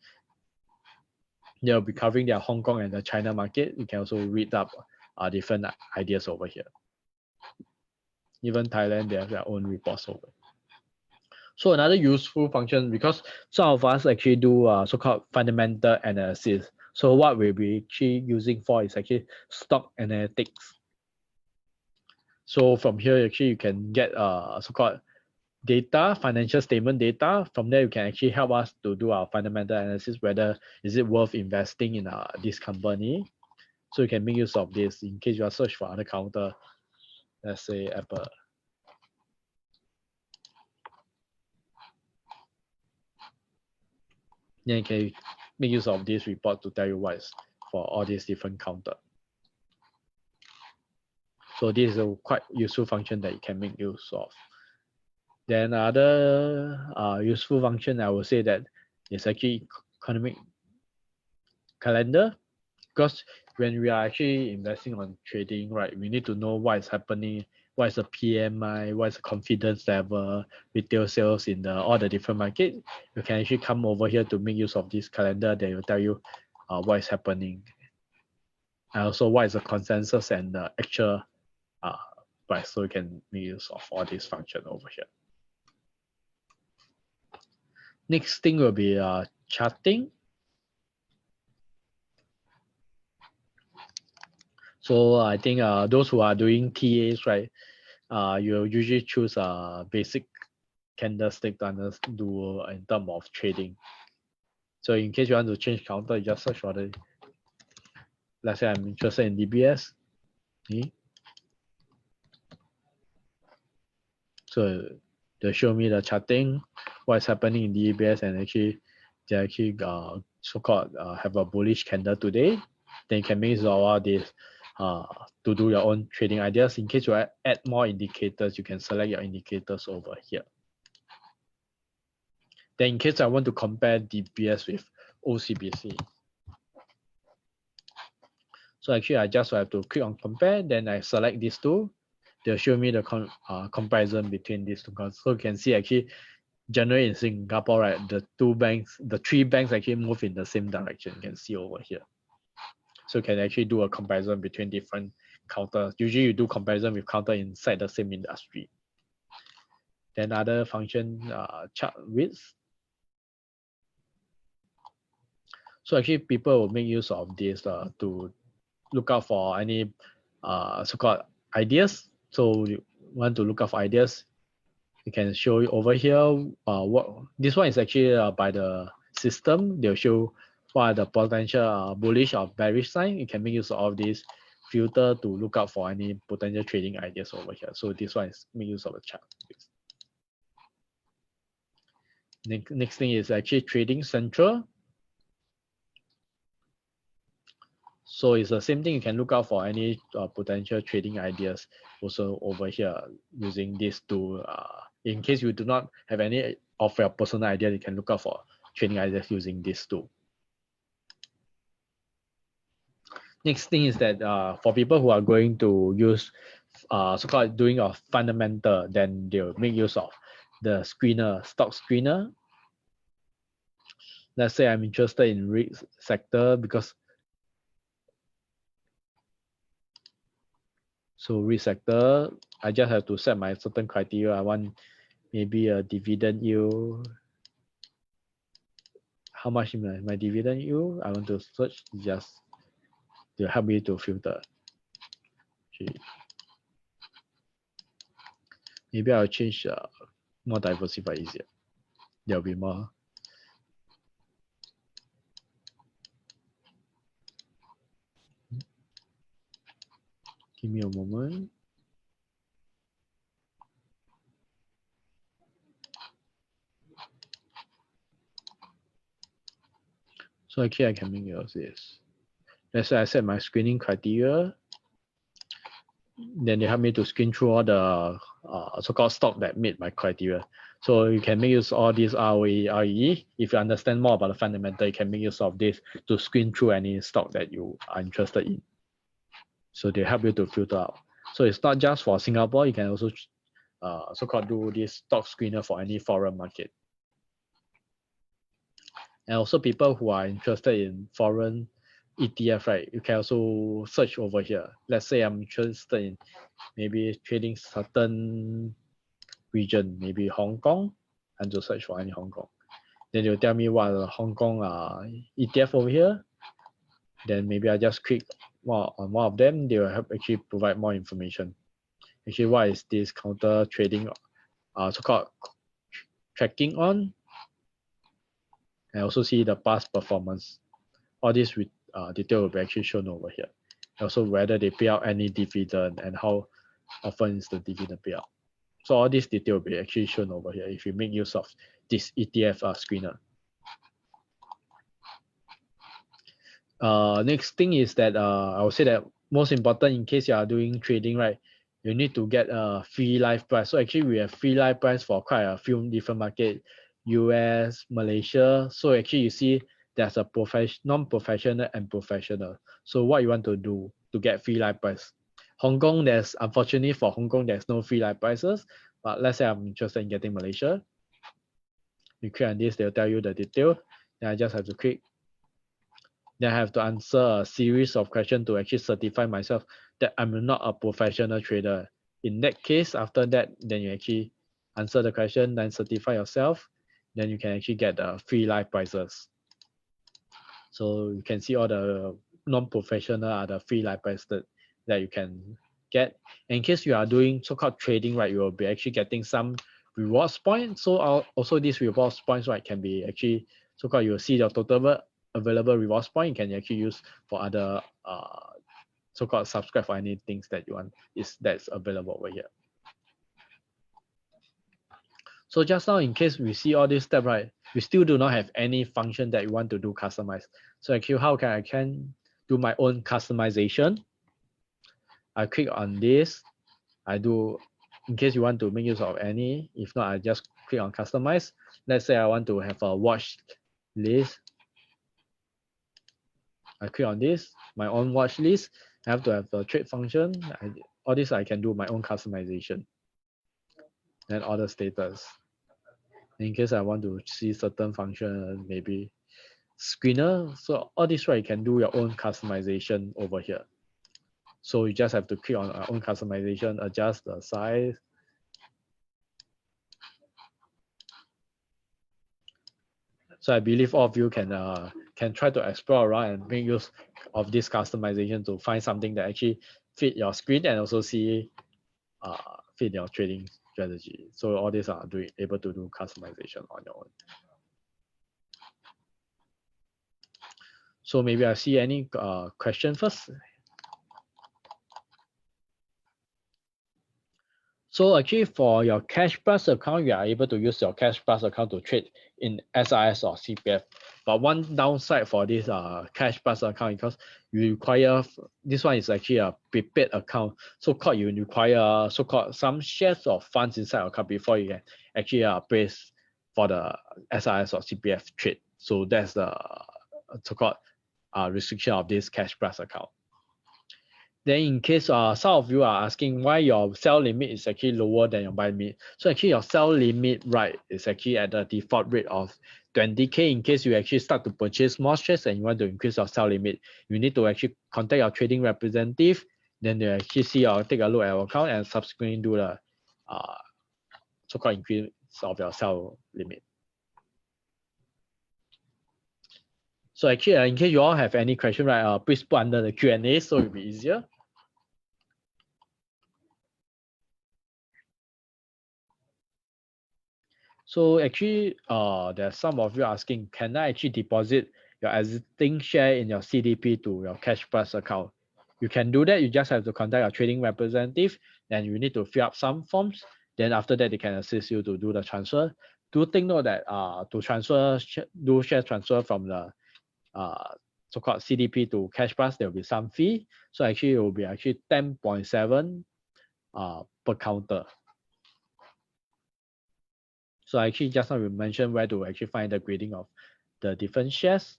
They'll be covering their Hong Kong and the China market. You can also read up different ideas over here. Even Thailand, they have their own reports over. So another useful function, because some of us actually do so-called fundamental analysis. So what we'll be actually using for is actually stock analytics. So from here, actually, you can get so-called data, financial statement data. From there, you can actually help us to do our fundamental analysis, whether is it worth investing in this company. So you can make use of this in case you are search for other counter, let's say Apple. Then you can make use of this report to tell you what is for all these different counter. So this is a quite useful function that you can make use of. Then other useful function, I would say that is actually economic calendar, because when we are actually investing on trading, right, we need to know what is happening, what is the PMI, what is the confidence level, retail sales in all the different markets. You can actually come over here to make use of this calendar that will tell you what is happening, and also what is the consensus and the actual price. So you can make use of all these functions over here. Next thing will be charting. So I think those who are doing TAs, right, you usually choose a basic candlestick to do in terms of trading. So in case you want to change counter, you just search for the, let's say I'm interested in DBS. Okay. So they show me the charting, what's happening in DBS, and actually they actually so-called have a bullish candle today. Then you can make use of all this to do your own trading ideas. In case you add more indicators, you can select your indicators over here. Then in case I want to compare DBS with OCBC, so actually I just have to click on compare, then I select these two. They'll show me the comparison between these two. So you can see actually generally in Singapore, right, the three banks actually move in the same direction. You can see over here. So you can actually do a comparison between different counters. Usually you do comparison with counter inside the same industry. Then other function, chart width. So actually people will make use of this to look out for any so-called ideas. So you want to look out for ideas, you can show over here what this one is actually by the system. They'll show what are the potential bullish or bearish sign. You can make use of this filter to look out for any potential trading ideas over here. So this one is make use of the chart. Next thing is actually trading central. So it's the same thing. You can look out for any potential trading ideas also over here using this tool. In case you do not have any of your personal idea, you can look out for trading ideas using this tool. Next thing is that for people who are going to use so-called doing a fundamental, then they'll make use of the screener, stock screener. Let's say I'm interested in REIT sector because so REIT sector, I just have to set my certain criteria. I want maybe a dividend yield. How much is my dividend yield? I want to search just to help me to filter. Maybe I'll change more diversified easier. There'll be more. Give me a moment. So actually I can make use of this. Let's say I set my screening criteria. Then they help me to screen through all the so-called stock that meet my criteria. So you can make use of all these ROE, RE. If you understand more about the fundamental, you can make use of this to screen through any stock that you are interested in. So they help you to filter out. So it's not just for Singapore, you can also so-called do this stock screener for any foreign market. And also people who are interested in foreign ETF, right? You can also search over here. Let's say I'm interested in maybe trading certain region, maybe Hong Kong, and to search for any Hong Kong. Then they'll tell me what Hong Kong ETF over here. Then maybe I just click on one of them. They will help actually provide more information. Actually, what is this counter trading so-called tracking on, and also see the past performance. All this with detail will be actually shown over here. Also whether they pay out any dividend and how often is the dividend payout. So all this detail will be actually shown over here if you make use of this ETF screener. Next thing is that I would say that most important in case you are doing trading, right, you need to get a free live price. So actually we have free live price for quite a few different market, US, Malaysia. So actually you see there's a non-professional and professional. So what you want to do to get free live price? Hong Kong, unfortunately for Hong Kong, there's no free live prices. But let's say I'm interested in getting Malaysia. You click on this, they'll tell you the detail. Then I just have to click. Then I have to answer a series of questions to actually certify myself that I'm not a professional trader. In that case, after that, then you actually answer the question, then certify yourself. Then you can actually get the free live prices. So you can see all the non-professional are the free live prices that you can get. In case you are doing so-called trading, right, you will be actually getting some rewards points. So also these rewards points, right, can be actually so-called you'll see the total available rewards point you can actually use for other so-called subscribe for any things that you want that's available over here. So just now, in case we see all this step, right, we still do not have any function that you want to do customize. So actually, how can I do my own customization? I click on this. I do, in case you want to make use of any. If not, I just click on customize. Let's say I want to have a watch list. I click on this, my own watch list. I have to have a trade function. All this I can do my own customization. Then order status. In case I want to see certain function, maybe screener. So all this, right, you can do your own customization over here. So you just have to click on our own customization, adjust the size. So I believe all of you can try to explore around and make use of this customization to find something that actually fit your screen and also see fit your trading strategy. So all these are able to do customization on your own. So maybe I see any question first. So actually for your Cashplus account, you are able to use your Cashplus account to trade in SRS or CPF. But one downside for this Cashplus account, because you require, this one is actually a prepaid account. So-called you require so-called some shares or funds inside your account before you can actually place for the SRS or CPF trade. So that's the so-called restriction of this Cashplus account. Then in case some of you are asking why your sell limit is actually lower than your buy limit. So actually your sell limit, right, is actually at the default rate of 20K. In case you actually start to purchase more shares and you want to increase your sell limit, you need to actually contact your trading representative. Then they actually see or take a look at your account and subsequently do the so-called increase of your sell limit. So actually, in case you all have any question, right, please put under the Q&A so it'll be easier. So actually, there's some of you asking, can I actually deposit your existing share in your CDP to your Cashplus account? You can do that. You just have to contact your trading representative, and you need to fill up some forms. Then after that, they can assist you to do the transfer. Do take note that to do share transfer from the so-called CDP to Cashplus, there will be some fee. So actually, it will be actually 10.7 per counter. So actually just now we mentioned where to actually find the grading of the different shares.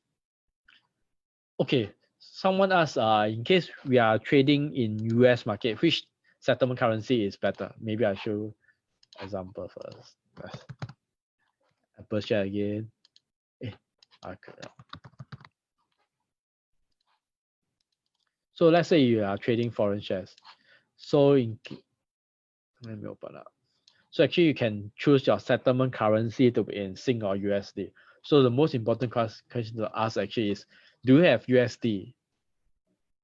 Okay, someone asked, in case we are trading in US market, which settlement currency is better? Maybe I show example first. Apple share again. Okay. So let's say you are trading foreign shares. So let me open up. So actually you can choose your settlement currency to be in Sing or USD. So the most important question to ask actually is, do you have USD?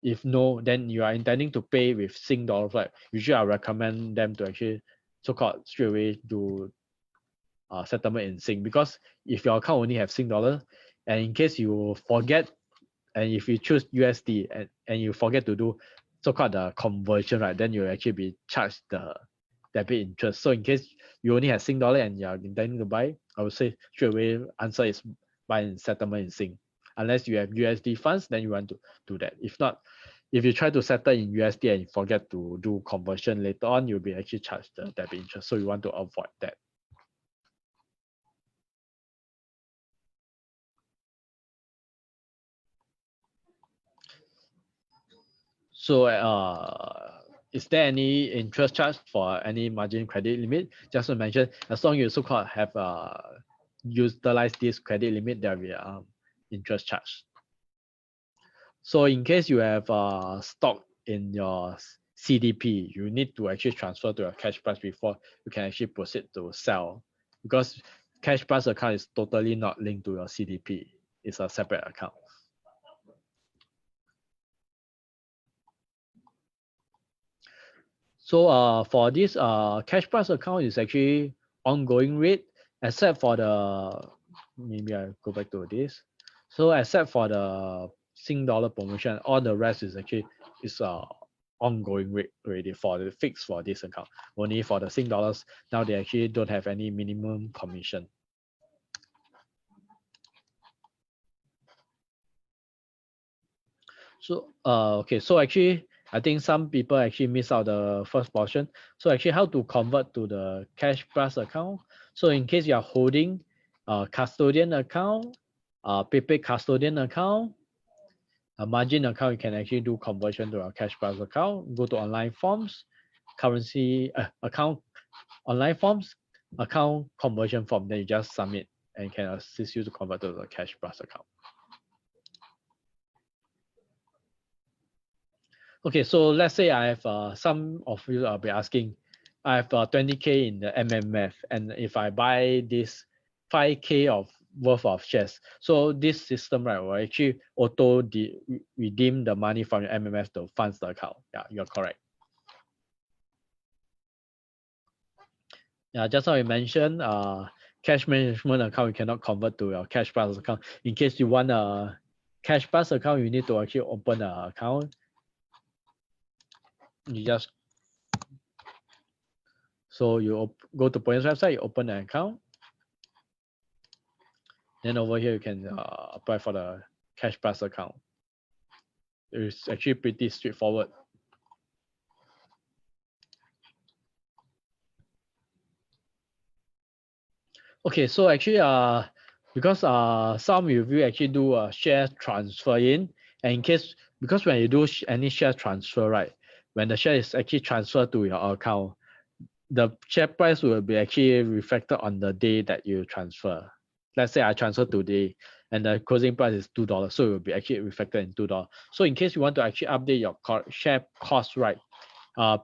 If no, then you are intending to pay with Sing dollars, right? Usually I recommend them to actually so-called straight away do settlement in Sing, because if your account only have Sing dollar, and in case you forget, and if you choose USD and you forget to do so-called the conversion, right, then you'll actually be charged the debit interest. So in case you only have Sing dollar and you're intending to buy, I would say straight away answer is buy and settlement in Sing. Unless you have USD funds, then you want to do that. If not, if you try to settle in USD and you forget to do conversion later on, you'll be actually charged the debit interest. So you want to avoid that. So is there any interest charge for any margin credit limit? Just to mention, as long as you so-called have utilized this credit limit, there will be interest charge. So in case you have stock in your CDP, you need to actually transfer to your Cashplus before you can actually proceed to sell, because Cashplus account is totally not linked to your CDP. It's a separate account. So for this Cashplus account is actually ongoing rate, except for the, maybe I go back to this. So except for the Sing dollar promotion, all the rest is actually ongoing rate already for the fixed for this account. Only for the Sing dollars, now they actually don't have any minimum commission. So okay, so actually I think some people actually miss out the first portion. So actually how to convert to the Cashplus account. So in case you are holding a custodian account, prepaid custodian account, a margin account, you can actually do conversion to a Cashplus account. Go to online forms, currency account, online forms, account conversion form. Then you just submit and can assist you to convert to the Cashplus account. Okay, so let's say I have some of you will be asking, I have 20K in the MMF, and if I buy this 5K of worth of shares, so this system, right, will actually auto redeem the money from your MMF to funds the account. Yeah, you're correct. Yeah, just now you mentioned cash management account you cannot convert to your Cashplus account. In case you want a Cashplus account, you need to actually open an account. You just you go to POEMS website, you open an account. Then over here you can apply for the Cashplus account. It's actually pretty straightforward. Okay, so actually because some of you actually do a share transfer in, and in case, because when you do any share transfer, right, when the share is actually transferred to your account, the share price will be actually reflected on the day that you transfer. Let's say I transfer today and the closing price is $2, so it will be actually reflected in $2. So in case you want to actually update your share cost, right,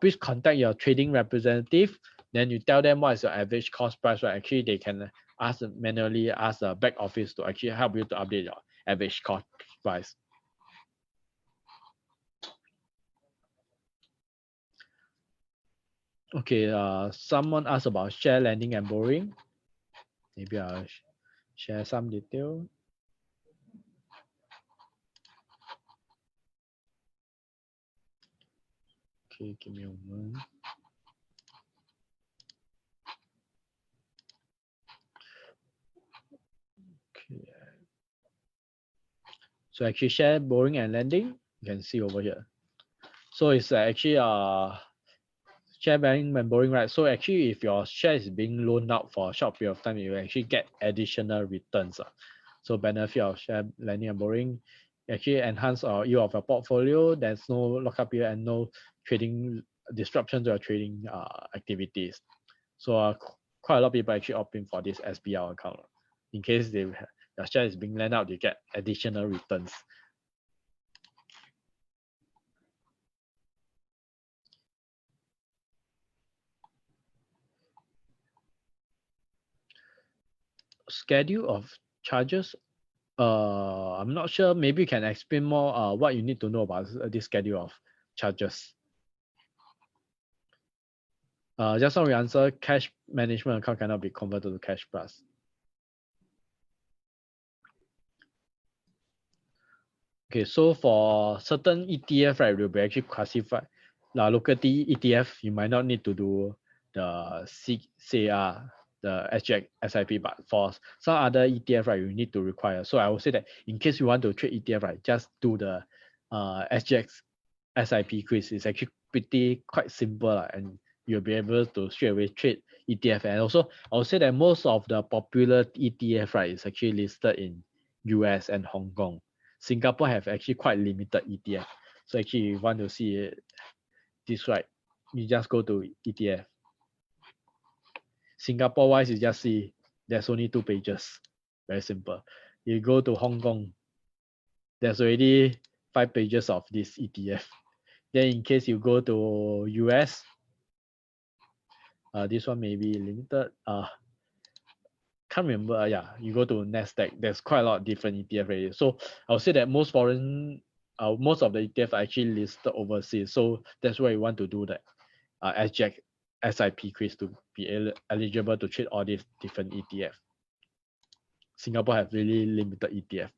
please contact your trading representative. Then you tell them what is your average cost price, right? Actually, they can manually ask the back office to actually help you to update your average cost price. Okay, someone asked about share lending and borrowing. Maybe I'll share some detail. Okay, give me a moment. Okay. So actually share borrowing and lending, you can see over here. So it's actually share buying and borrowing, right? So actually if your share is being loaned out for a short period of time, you actually get additional returns. So benefit of share lending and borrowing actually enhance yield of your portfolio. There's no lockup period and no trading disruption to your trading activities. So quite a lot of people actually opt in for this SBL account. In case your share is being lent out, you get additional returns. Schedule of charges. I'm not sure. Maybe you can explain more what you need to know about this schedule of charges. Just now we answer cash management account cannot be converted to cash plus. Okay, so for certain ETF, right, will be actually classified. Local ETF, you might not need to do the CAR, the SGX SIP, but for some other ETF, right, you need to require. So I would say that in case you want to trade ETF, right, just do the SGX SIP quiz. It's actually quite simple, and you'll be able to straight away trade ETF. And also, I would say that most of the popular ETF, right, is actually listed in US and Hong Kong. Singapore have actually quite limited ETF. So actually, if you want to see this, right, you just go to ETF. Singapore wise, you just see there's only 2 pages. Very simple. You go to Hong Kong, there's already 5 pages of this ETF. Then in case you go to US, this one may be limited. Can't remember. Yeah, you go to Nasdaq. There's quite a lot of different ETF already. So I would say that most of the ETF are actually listed overseas. So that's why you want to do the SGX SIP quiz to be eligible to trade all these different ETF. Singapore have really limited ETF.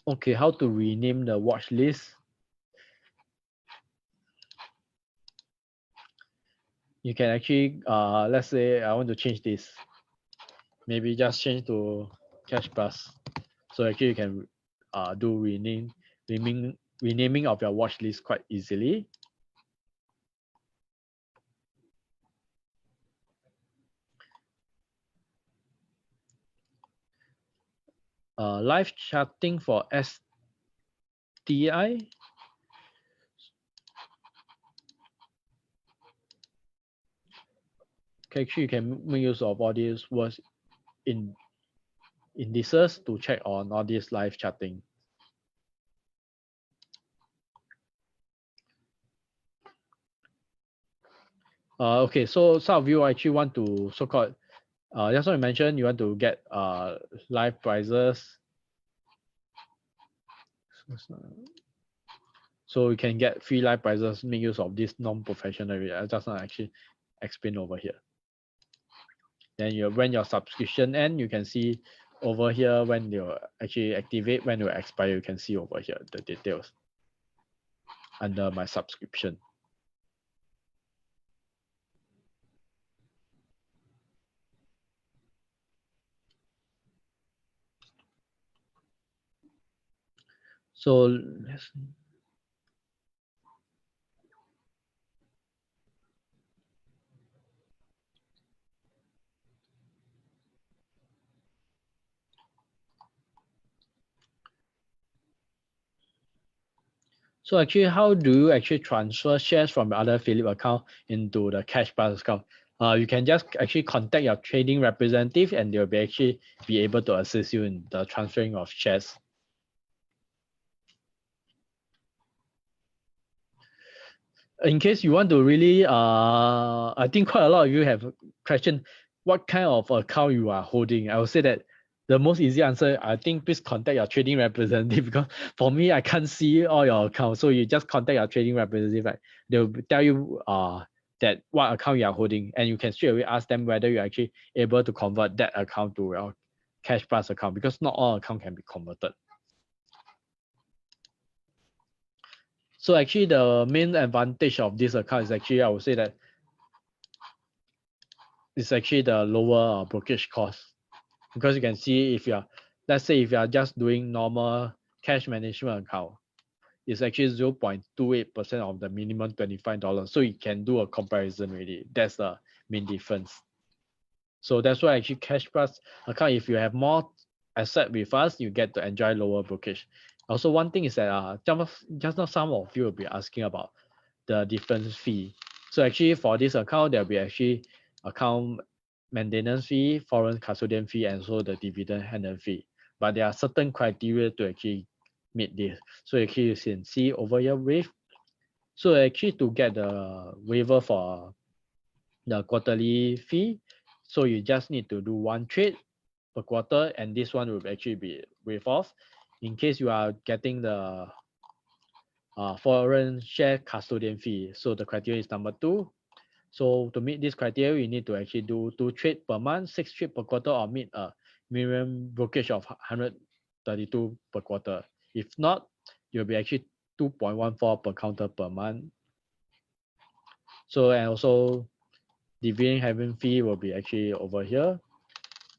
Okay, how to rename the watch list? You can actually, let's say I want to change this. Maybe just change to Cash Plus. So actually you can do renaming of your watch list quite easily. Live chatting for STI. Okay, actually you can make use of all these words in indices to check on all this live chatting. Okay, so some of you actually want to so-called, just what I mentioned, you want to get live prices. So you can get free live prices, make use of this non-professional rate. I just not actually explain over here. Then when your subscription end, you can see over here when you actually activate, when you expire, you can see over here the details under my subscription. So let's see. So actually, how do you actually transfer shares from the other Phillip account into the Cash Plus account? You can just actually contact your trading representative and they'll actually be able to assist you in the transferring of shares. In case you want to really, I think quite a lot of you have question what kind of account you are holding. I would say that the most easy answer, I think please contact your trading representative because for me, I can't see all your accounts. So you just contact your trading representative, right? They'll tell you that what account you are holding and you can straight away ask them whether you're actually able to convert that account to your Cash Plus account because not all account can be converted. So actually the main advantage of this account is actually, I would say that it's actually the lower brokerage cost because you can see if you're, let's say if you are just doing normal cash management account, it's actually 0.28% of the minimum $25. So you can do a comparison really. That's the main difference. So that's why actually Cash Plus account, if you have more asset with us, you get to enjoy lower brokerage. Also, one thing is that just now some of you will be asking about the difference fee. So actually for this account, there'll be actually account maintenance fee, foreign custodian fee, and also the dividend handling fee. But there are certain criteria to actually meet this. So actually you can see over here waive. So actually to get the waiver for the quarterly fee, so you just need to do one trade per quarter, and this one will actually be waived off. In case you are getting the foreign share custodian fee, so the criteria is number 2. So to meet this criteria, you need to actually do 2 trades per month, 6 trades per quarter, or meet a minimum brokerage of 132 per quarter. If not, you'll be actually 2.14 per counter per month. So, and also dividend having fee will be actually over here.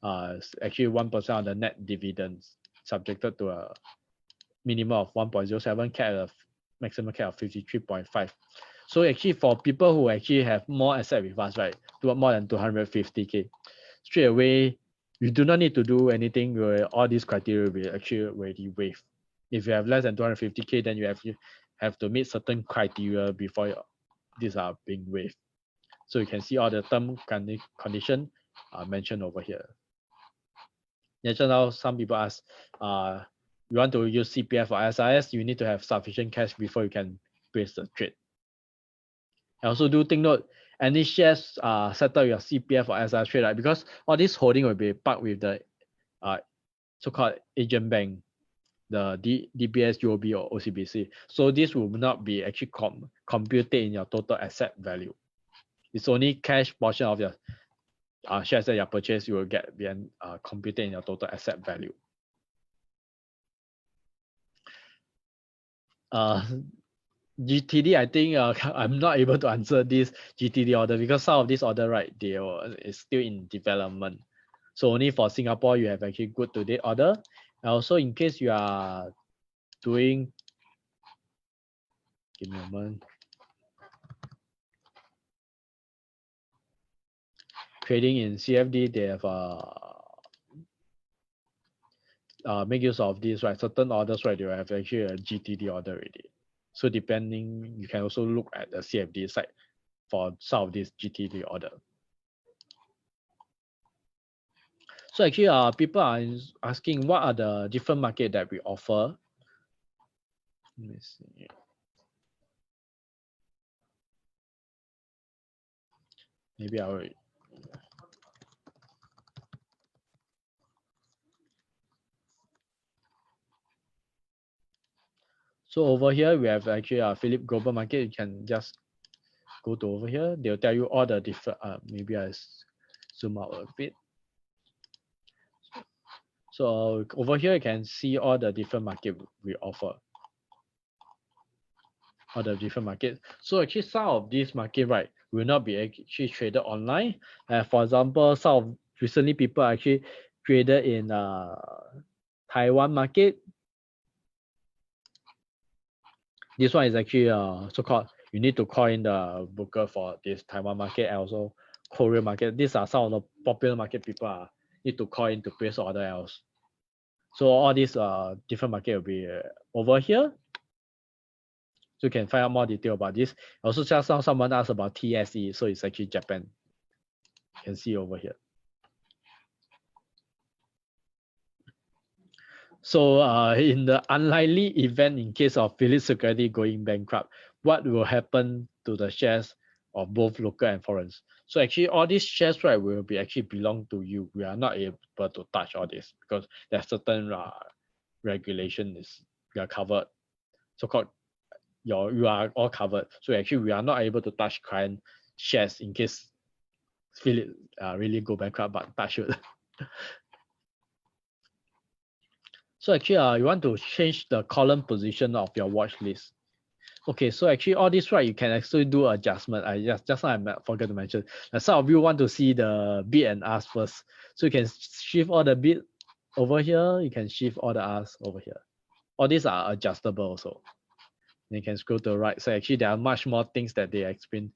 It's actually 1% of the net dividends, subjected to a minimum of 1.07 cap, a maximum cap of 53.5. So actually for people who actually have more asset with us, right, to more than 250k, straight away, you do not need to do anything where all these criteria will be actually already waived. If you have less than 250k, then you have to meet certain criteria before these are being waived. So you can see all the term condition mentioned over here. Just now, some people ask, you want to use CPF or SRS, you need to have sufficient cash before you can place the trade. And also do take note, any shares set up your CPF or SRS trade, right? Because all this holding will be parked with the so-called agent bank, the DBS, UOB, or OCBC. So this will not be actually computed in your total asset value. It's only cash portion of your shares that you purchased, you will get being computed in your total asset value. GTD, I think I'm not able to answer this GTD order because some of this order, right, is still in development. So only for Singapore, you have actually good to date order. And also in case you are doing, give me a moment, trading in CFD, they have make use of this, right? Certain orders, right, they will have actually a GTD order already. So depending, you can also look at the CFD side for some of this GTD order. So actually, people are asking what are the different market that we offer. Let me see. Maybe I will. So over here, we have actually a Phillip Global Market. You can just go to over here. They'll tell you all the different, maybe I zoom out a bit. So over here, you can see all the different market we offer. All the different markets. So actually some of these market, right, will not be actually traded online. For example, some of recently people actually traded in Taiwan market. This one is actually so-called, you need to call in the broker for this Taiwan market and also Korea market. These are some of the popular market people need to call in to place order else. So all these different market will be over here. So you can find out more detail about this. Also, just now someone asked about TSE, so it's actually Japan. You can see over here. So in the unlikely event in case of Phillip Security going bankrupt, what will happen to the shares of both local and foreign? So actually all these shares, right, will be actually belong to you. We are not able to touch all this because there's certain regulations we are covered. So-called you are all covered. So actually we are not able to touch client shares in case Phillip really go bankrupt, but touch wood. So actually, you want to change the column position of your watch list. Okay, so actually all this, right, you can actually do adjustment. I just now I forgot to mention. Some of you want to see the bid and ask first. So you can shift all the bid over here. You can shift all the ask over here. All these are adjustable also. And you can scroll to the right. So actually there are much more things that they explain.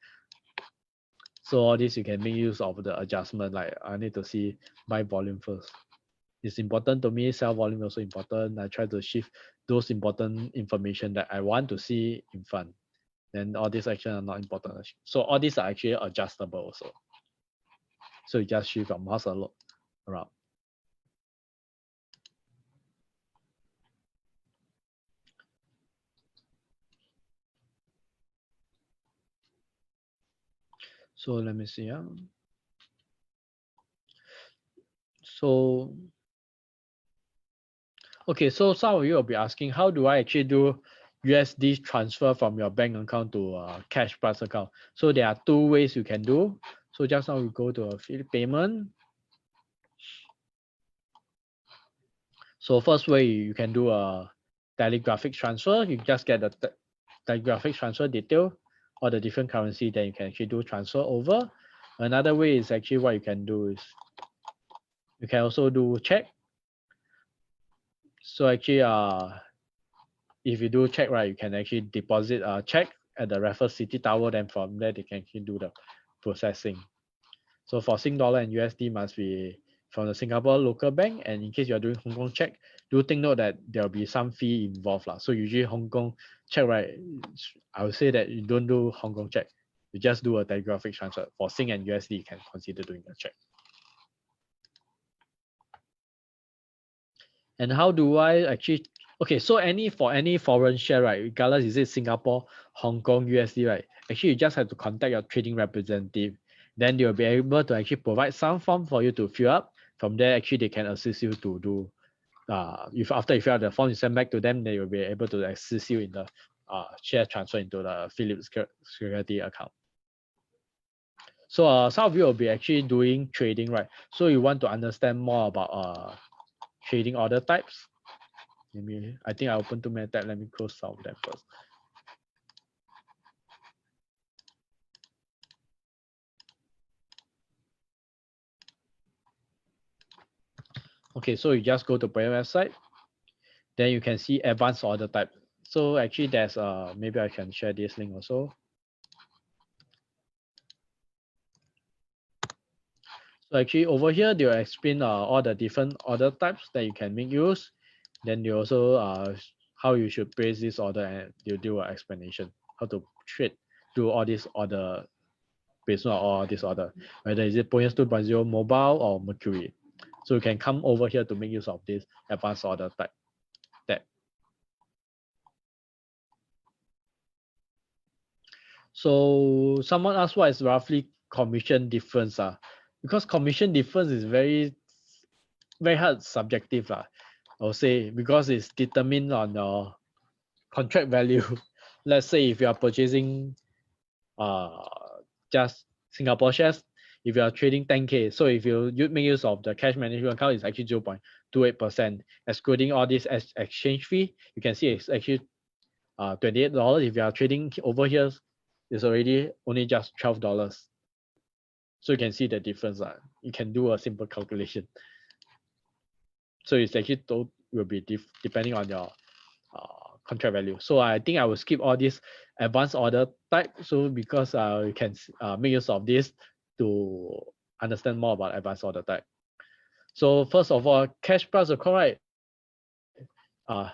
So all this you can make use of the adjustment. Like I need to see buy volume first. It's important to me, sell volume also important. I try to shift those important information that I want to see in front. Then all these actions are not important. So all these are actually adjustable also. So you just shift your mouse around. So let me see. So Okay, so some of you will be asking, how do I actually do USD transfer from your bank account to Cashplus account? So there are two ways you can do. So just now we go to a Phillip payment. So first way you can do a telegraphic transfer. You just get the telegraphic transfer detail or the different currency, then you can actually do transfer over. Another way is actually what you can do is you can also do check. So actually if you do check, right, you can actually deposit a check at the Raffles City Tower, then from there they can actually do the processing. So for Sing dollar and USD must be from the Singapore local bank, and in case you're doing Hong Kong check, do take note that there'll be some fee involved. So usually Hong Kong check, right, I would say that you don't do Hong Kong check. You just do a telegraphic transfer. For Sing and USD, you can consider doing a check. And how do I actually, okay, so for any foreign share, right, regardless is it Singapore, Hong Kong, USD, right, actually you just have to contact your trading representative. Then they'll be able to actually provide some form for you to fill up. From there, actually they can assist you to do, if after you fill out the form, you send back to them, they will be able to assist you in the share transfer into the Phillip security account. So some of you will be actually doing trading, right? So you want to understand more about trading order types. Maybe I think I opened too many tabs. Let me close some of them first. Okay, so you just go to POEMS website. Then you can see advanced order type. So actually there's maybe I can share this link also. So actually over here they'll explain all the different order types that you can make use. Then they also how you should place this order, and they'll do an explanation how to trade do all this order based on all this order, whether is it POEMS 2.0 mobile or Mercury. So you can come over here to make use of this advanced order type. So someone asked what is roughly commission difference because commission difference is very hard subjective I'll say, because it's determined on your contract value. Let's say if you are purchasing just Singapore shares, if you are trading 10K, so if you make use of the cash management account, it's actually 0.28%. Excluding all this exchange fee, you can see it's actually $28. If you are trading over here, it's already only just $12. So you can see the difference. You can do a simple calculation. So it's actually will be depending on your contract value. So I think I will skip all this advanced order type. So because you can make use of this to understand more about advanced order type. So first of all, Cashplus account, right?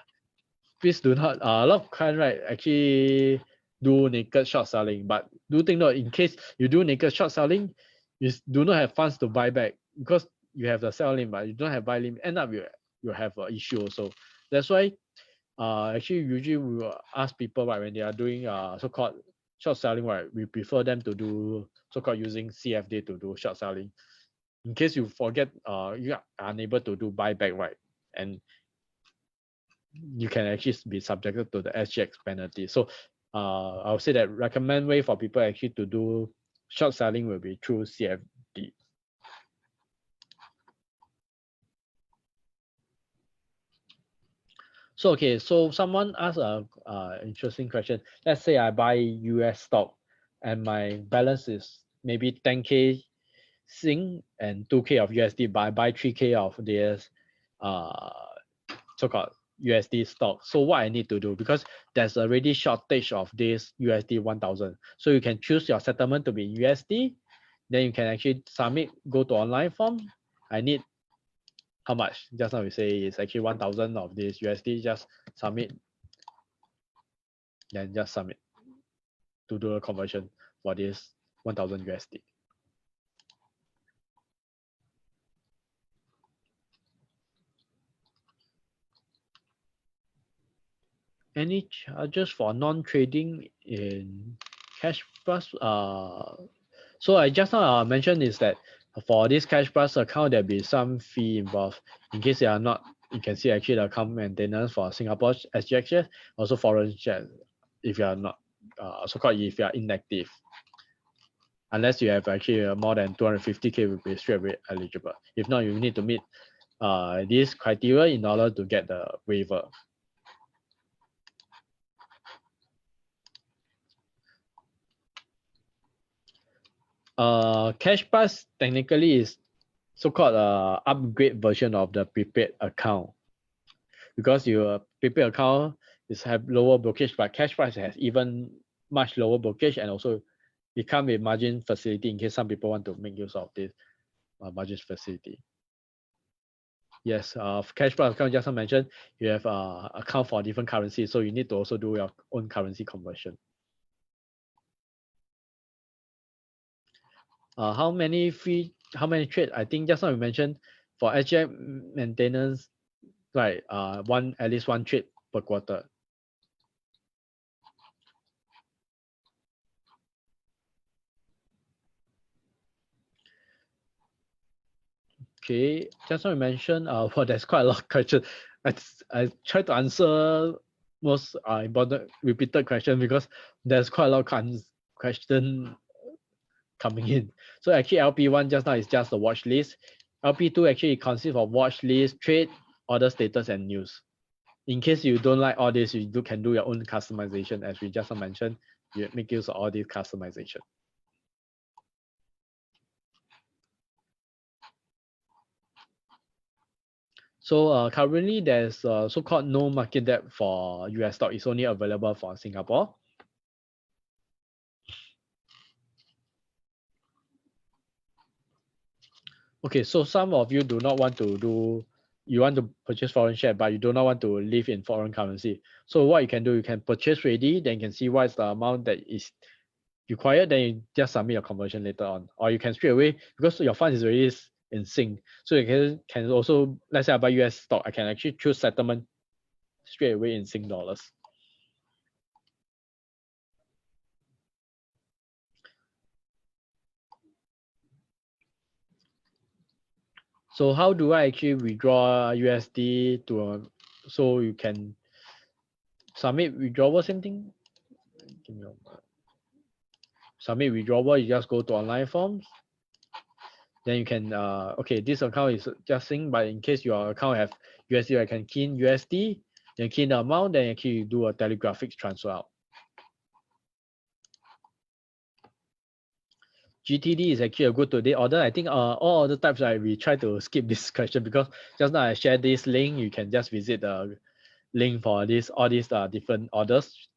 Please do not. A lot of clients, right, actually do naked short selling, but do take note, in case you do naked short selling, you do not have funds to buy back because you have the sell limit, but you don't have buy limit. End up you have an issue also. That's why actually usually we will ask people, right, when they are doing so-called short selling, right, we prefer them to do so-called using CFD to do short selling. In case you forget, you are unable to do buyback, right, and you can actually be subjected to the SGX penalty. So I would say that recommend way for people actually to do short selling will be through CFD. So okay, so someone asked a interesting question. Let's say I buy US stock and my balance is maybe 10K Sing and 2K of USD, but I buy 3K of this so-called USD stock. So what I need to do, because there's already shortage of this USD 1000. So you can choose your settlement to be USD. Then you can actually submit, go to online form. I need how much? Just now we say it's actually 1000 of this USD, just submit. Then just submit to do a conversion for this 1000 USD. Any charges for non-trading in Cashplus? So I just now mentioned is that for this Cashplus account, there'll be some fee involved in case you are not you can see actually the account maintenance for Singapore SGX shares, also foreign shares if you are not so-called if you are inactive. Unless you have actually more than 250k will be straight away eligible. If not, you need to meet this criteria in order to get the waiver. Cashplus technically is so-called upgrade version of the prepaid account, because your prepaid account is have lower brokerage, but Cashplus has even much lower brokerage, and also it comes with margin facility in case some people want to make use of this margin facility. Yes, Cashplus account just mentioned you have account for different currencies, so you need to also do your own currency conversion. How many trade? I think just now we mentioned for SGX maintenance, right? At least one trade per quarter. Okay, just now we mentioned well, there's quite a lot of questions. I try to answer most important repeated question because there's quite a lot of question coming in. So actually LP1 just now is just the watch list. LP2 actually consists of watch list, trade, order status, and news. In case you don't like all this, you can do your own customization. As we just mentioned, you make use of all this customization. So currently there's so-called no market depth for US stock. It's only available for Singapore. Okay, so some of you do not want to do, you want to purchase foreign share, but you do not want to live in foreign currency. So what you can do, you can purchase ready, then you can see what is the amount that is required, then you just submit your conversion later on. Or you can straight away, because your fund is already in sync. So you can also, let's say I buy US stock, I can actually choose settlement straight away in Sing dollars. So how do I actually withdraw USD to so you can submit withdrawal, same thing? Give me a moment. Submit withdrawal, you just go to online forms. Then you can, okay, this account is just sync, but in case your account have USD, I can key in USD, then key in the amount, then actually do a telegraphic transfer out. GTD is actually a good today order. I think all other types, we try to skip this question because just now I shared this link. You can just visit the link for all these different orders.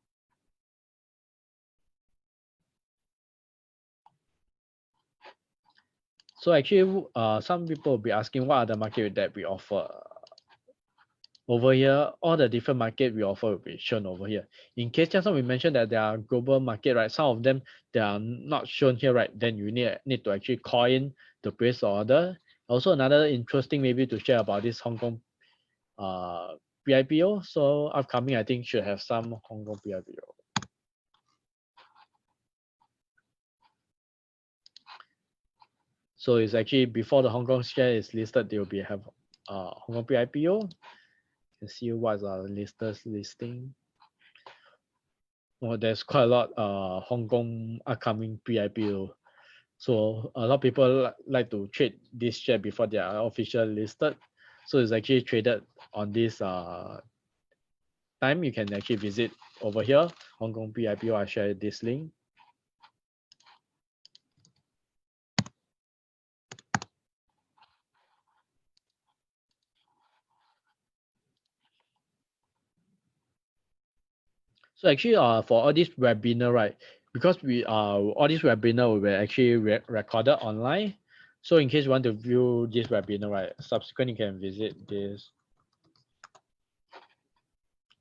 So actually, some people will be asking what are the market that we offer. Over here, all the different market we offer will be shown over here. In case just now we mentioned that there are global market, right? Some of them they are not shown here, right? Then you need to actually call in to place the order. Also, another interesting maybe to share about this Hong Kong PIPO. So upcoming, I think should have some Hong Kong PIPO. So it's actually before the Hong Kong share is listed, they will have Hong Kong PIPO. You can see what's our listing. Oh, there's quite a lot Hong Kong upcoming pre-IPO. So a lot of people like to trade this share before they are officially listed. So it's actually traded on this time. You can actually visit over here, Hong Kong pre-IPO. I share this link. So actually, for all this webinar, right? Because all these webinar will be actually recorded online. So in case you want to view this webinar, right, subsequently you can visit this.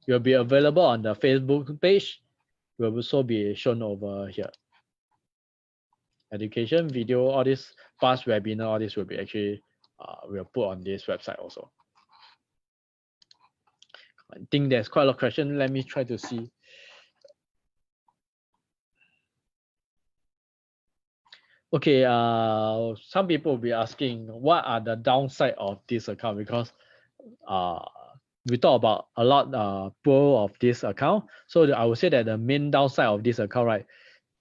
It will be available on the Facebook page. It will also be shown over here. Education, video, all this past webinar, all this will be actually we'll put on this website also. I think there's quite a lot of questions. Let me try to see. Okay, some people will be asking what are the downside of this account, because we talk about a lot pro of this account. So I would say that the main downside of this account, right,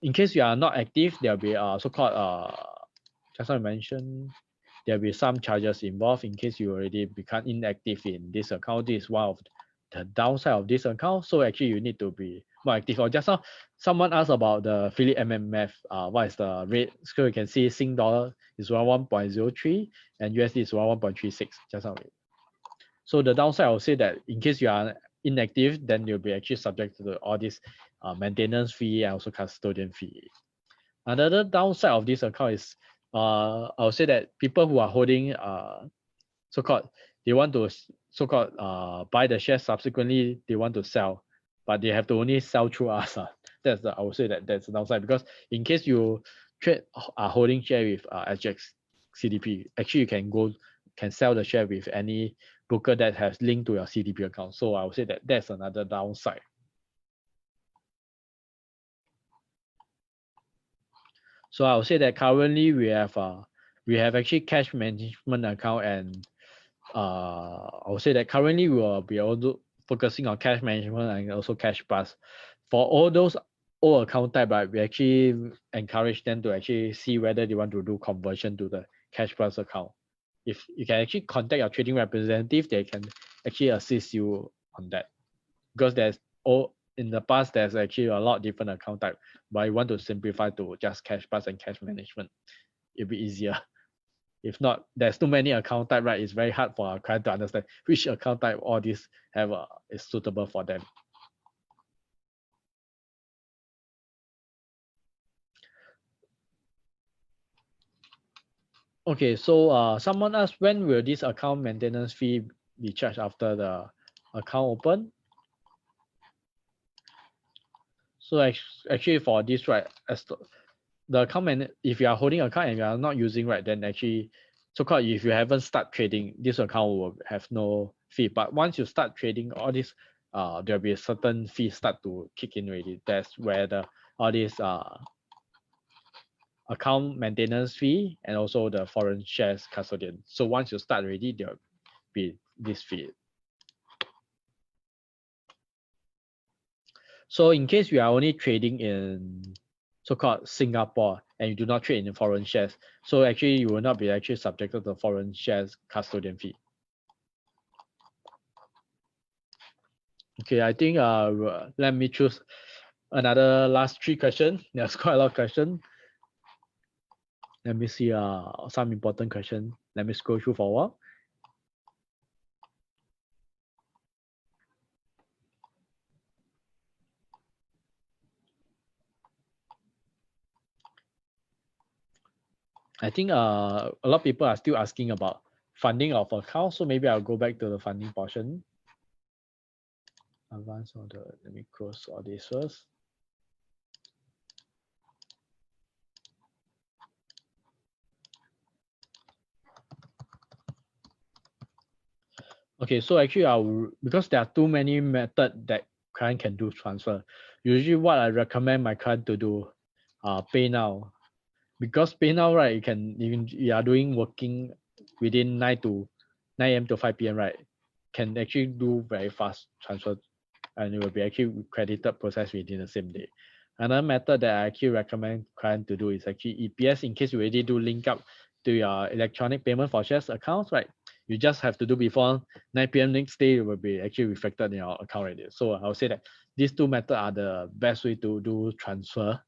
in case you are not active, there'll be so-called just now I mentioned, there'll be some charges involved in case you already become inactive in this account. This is one of the downside of this account. So actually you need to be more active. Or just now someone asked about the Phillip MMF, what is the rate? So you can see Sing dollar is around 1.03 and USD is around 1.36 just now. So the downside, I would say that in case you are inactive, then you'll be actually subject to all this maintenance fee and also custodian fee. Another downside of this account is I would say that people who are holding so-called they want to so-called buy the shares subsequently they want to sell, but they have to only sell through us. I would say that that's the downside, because in case you trade holding share with SGX CDP, actually you can sell the share with any broker that has linked to your CDP account. So I would say that that's another downside. So I would say that currently we have actually cash management account, and I would say that currently we will be also focusing on cash management and also Cashplus. For all those old account type, right, we actually encourage them to actually see whether they want to do conversion to the Cashplus account. If you can actually contact your trading representative, they can actually assist you on that, because in the past there's actually a lot of different account type, but I want to simplify to just Cashplus and cash management. It'll be easier. If not, there's too many account type, right? It's very hard for our client to understand which account type all these is suitable for them. Okay, so someone asked, when will this account maintenance fee be charged after the account open? So actually for this, right, as the account if you are holding account and you are not using, right, then actually so-called if you haven't start trading, this account will have no fee. But once you start trading, all this there'll be a certain fee start to kick in already. That's where all these account maintenance fee and also the foreign shares custodian. So once you start already, there'll be this fee. So in case you are only trading in so-called Singapore and you do not trade in foreign shares, so actually you will not be actually subjected to foreign shares custodian fee. Okay, I think let me choose another last 3 questions. There's quite a lot of questions. Let me see some important questions. Let me scroll through for a while. I think a lot of people are still asking about funding of accounts, so maybe I'll go back to the funding portion. Advance order. Let me close all this first. Okay, so actually because there are too many methods that client can do transfer. Usually what I recommend my client to do, pay now. Because pay now, right, you are doing working within 9 a.m. to 5 p.m., right, can actually do very fast transfer and it will be actually credited process within the same day. Another method that I actually recommend client to do is actually EPS, in case you already do link up to your electronic payment for shares accounts, right? You just have to do before 9 p.m. next day, it will be actually reflected in your account already. So I would say that these 2 methods are the best way to do transfer.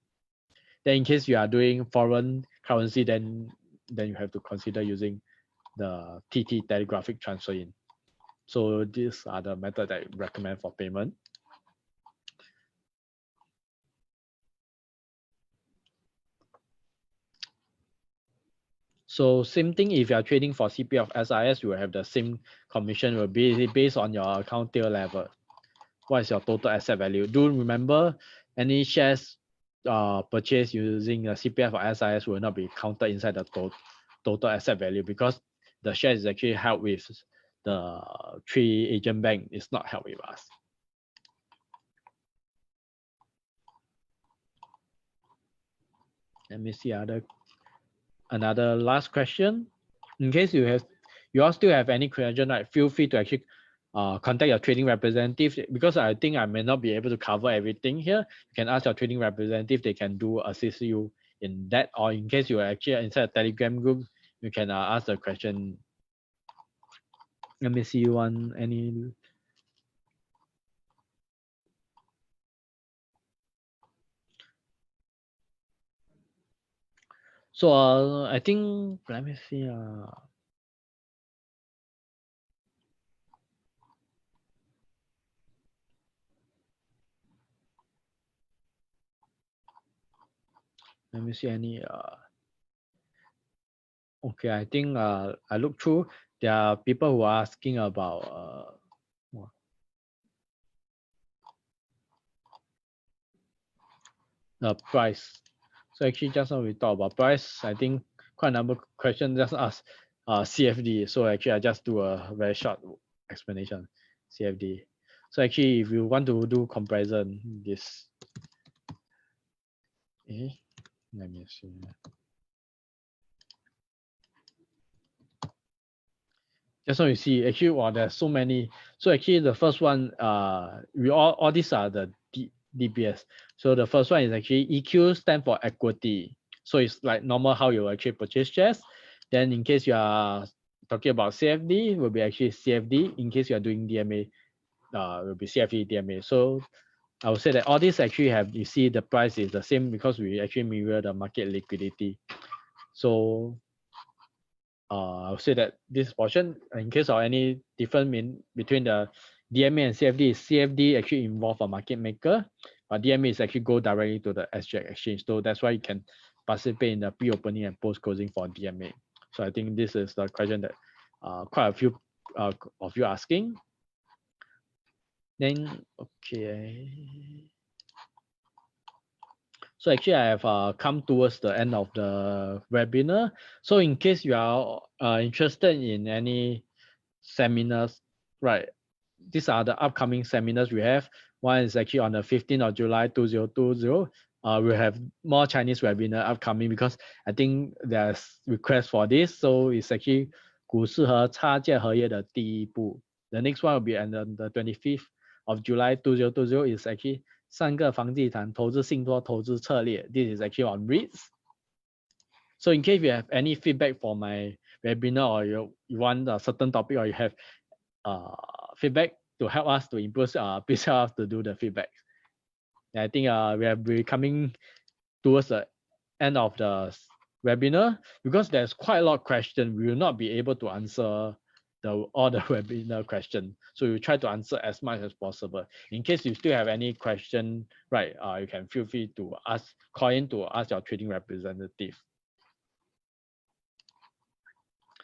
Then in case you are doing foreign currency, then you have to consider using the TT telegraphic transfer in. So these are the methods that I recommend for payment. So same thing, if you are trading for CPF SIS, you will have the same commission, will be based on your account tier level. What is your total asset value? Do remember, any shares purchased using the CPF or SIS will not be counted inside the total asset value, because the share is actually held with the 3 agent bank. It's not held with us. Let me see another last question. In case you you all still have any question, right, feel free to actually contact your trading representative, because I think I may not be able to cover everything here. You can ask your trading representative, they can assist you in that, or in case you are actually inside a Telegram group, you can ask the question. Let me see any. So I think, let me see. Let me see any. Okay, I think I look through. There are people who are asking about the price. So actually, just now we talked about price. I think quite a number of questions just ask CFD. So actually, I just do a very short explanation. CFD. So actually, if you want to do comparison, this. Let me see. Just now you see, actually, wow, there's so many. So actually, the first one, we all these are the DPS. So the first one is actually EQ stand for equity. So it's like normal how you actually purchase shares. Then in case you are talking about CFD, will be actually CFD. In case you are doing DMA, will be CFD DMA. So I would say that all these actually have, you see the price is the same because we actually mirror the market liquidity. So I would say that this portion, in case of any difference between the DMA and CFD, is CFD actually involve a market maker, but DMA is actually go directly to the SGX exchange. So that's why you can participate in the pre-opening and post-closing for DMA. So I think this is the question that quite a few of you asking. Then, okay. So actually, I have come towards the end of the webinar. So in case you are interested in any seminars, right? These are the upcoming seminars we have. One is actually on the 15th of July 2020. We have more Chinese webinar upcoming because I think there's request for this. So it's actually 股市和差价合约的第一步. The next one will be on the 25th of July 2020 is actually 三个房地产投资信托投资策略. This is actually on REITs. So in case you have any feedback for my webinar, or you want a certain topic, or you have feedback to help us to improve, please help us to do the feedback. And I think we are coming towards the end of the webinar, because there's quite a lot of questions. We will not be able to answer all the webinar question. So we try to answer as much as possible. In case you still have any question, right, you can feel free to call in to ask your trading representative.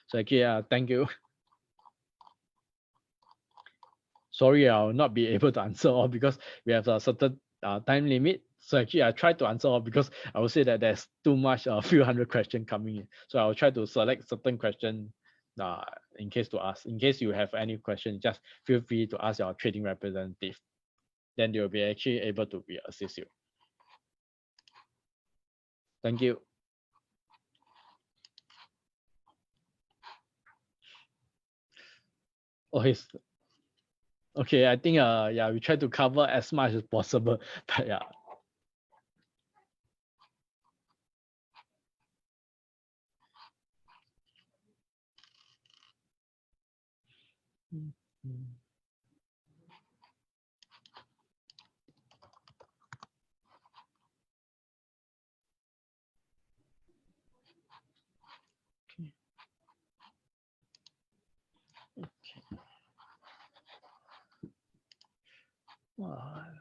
So actually, thank you. Sorry, I'll not be able to answer all because we have a certain time limit. So actually, I try to answer all because I would say that there's too much, a few hundred questions coming in. So I'll try to select certain questions in case to ask. In case you have any question, just feel free to ask your trading representative. Then they'll be actually able to assist you. Thank you. Okay, I think yeah, we try to cover as much as possible, but yeah. Okay. Wow.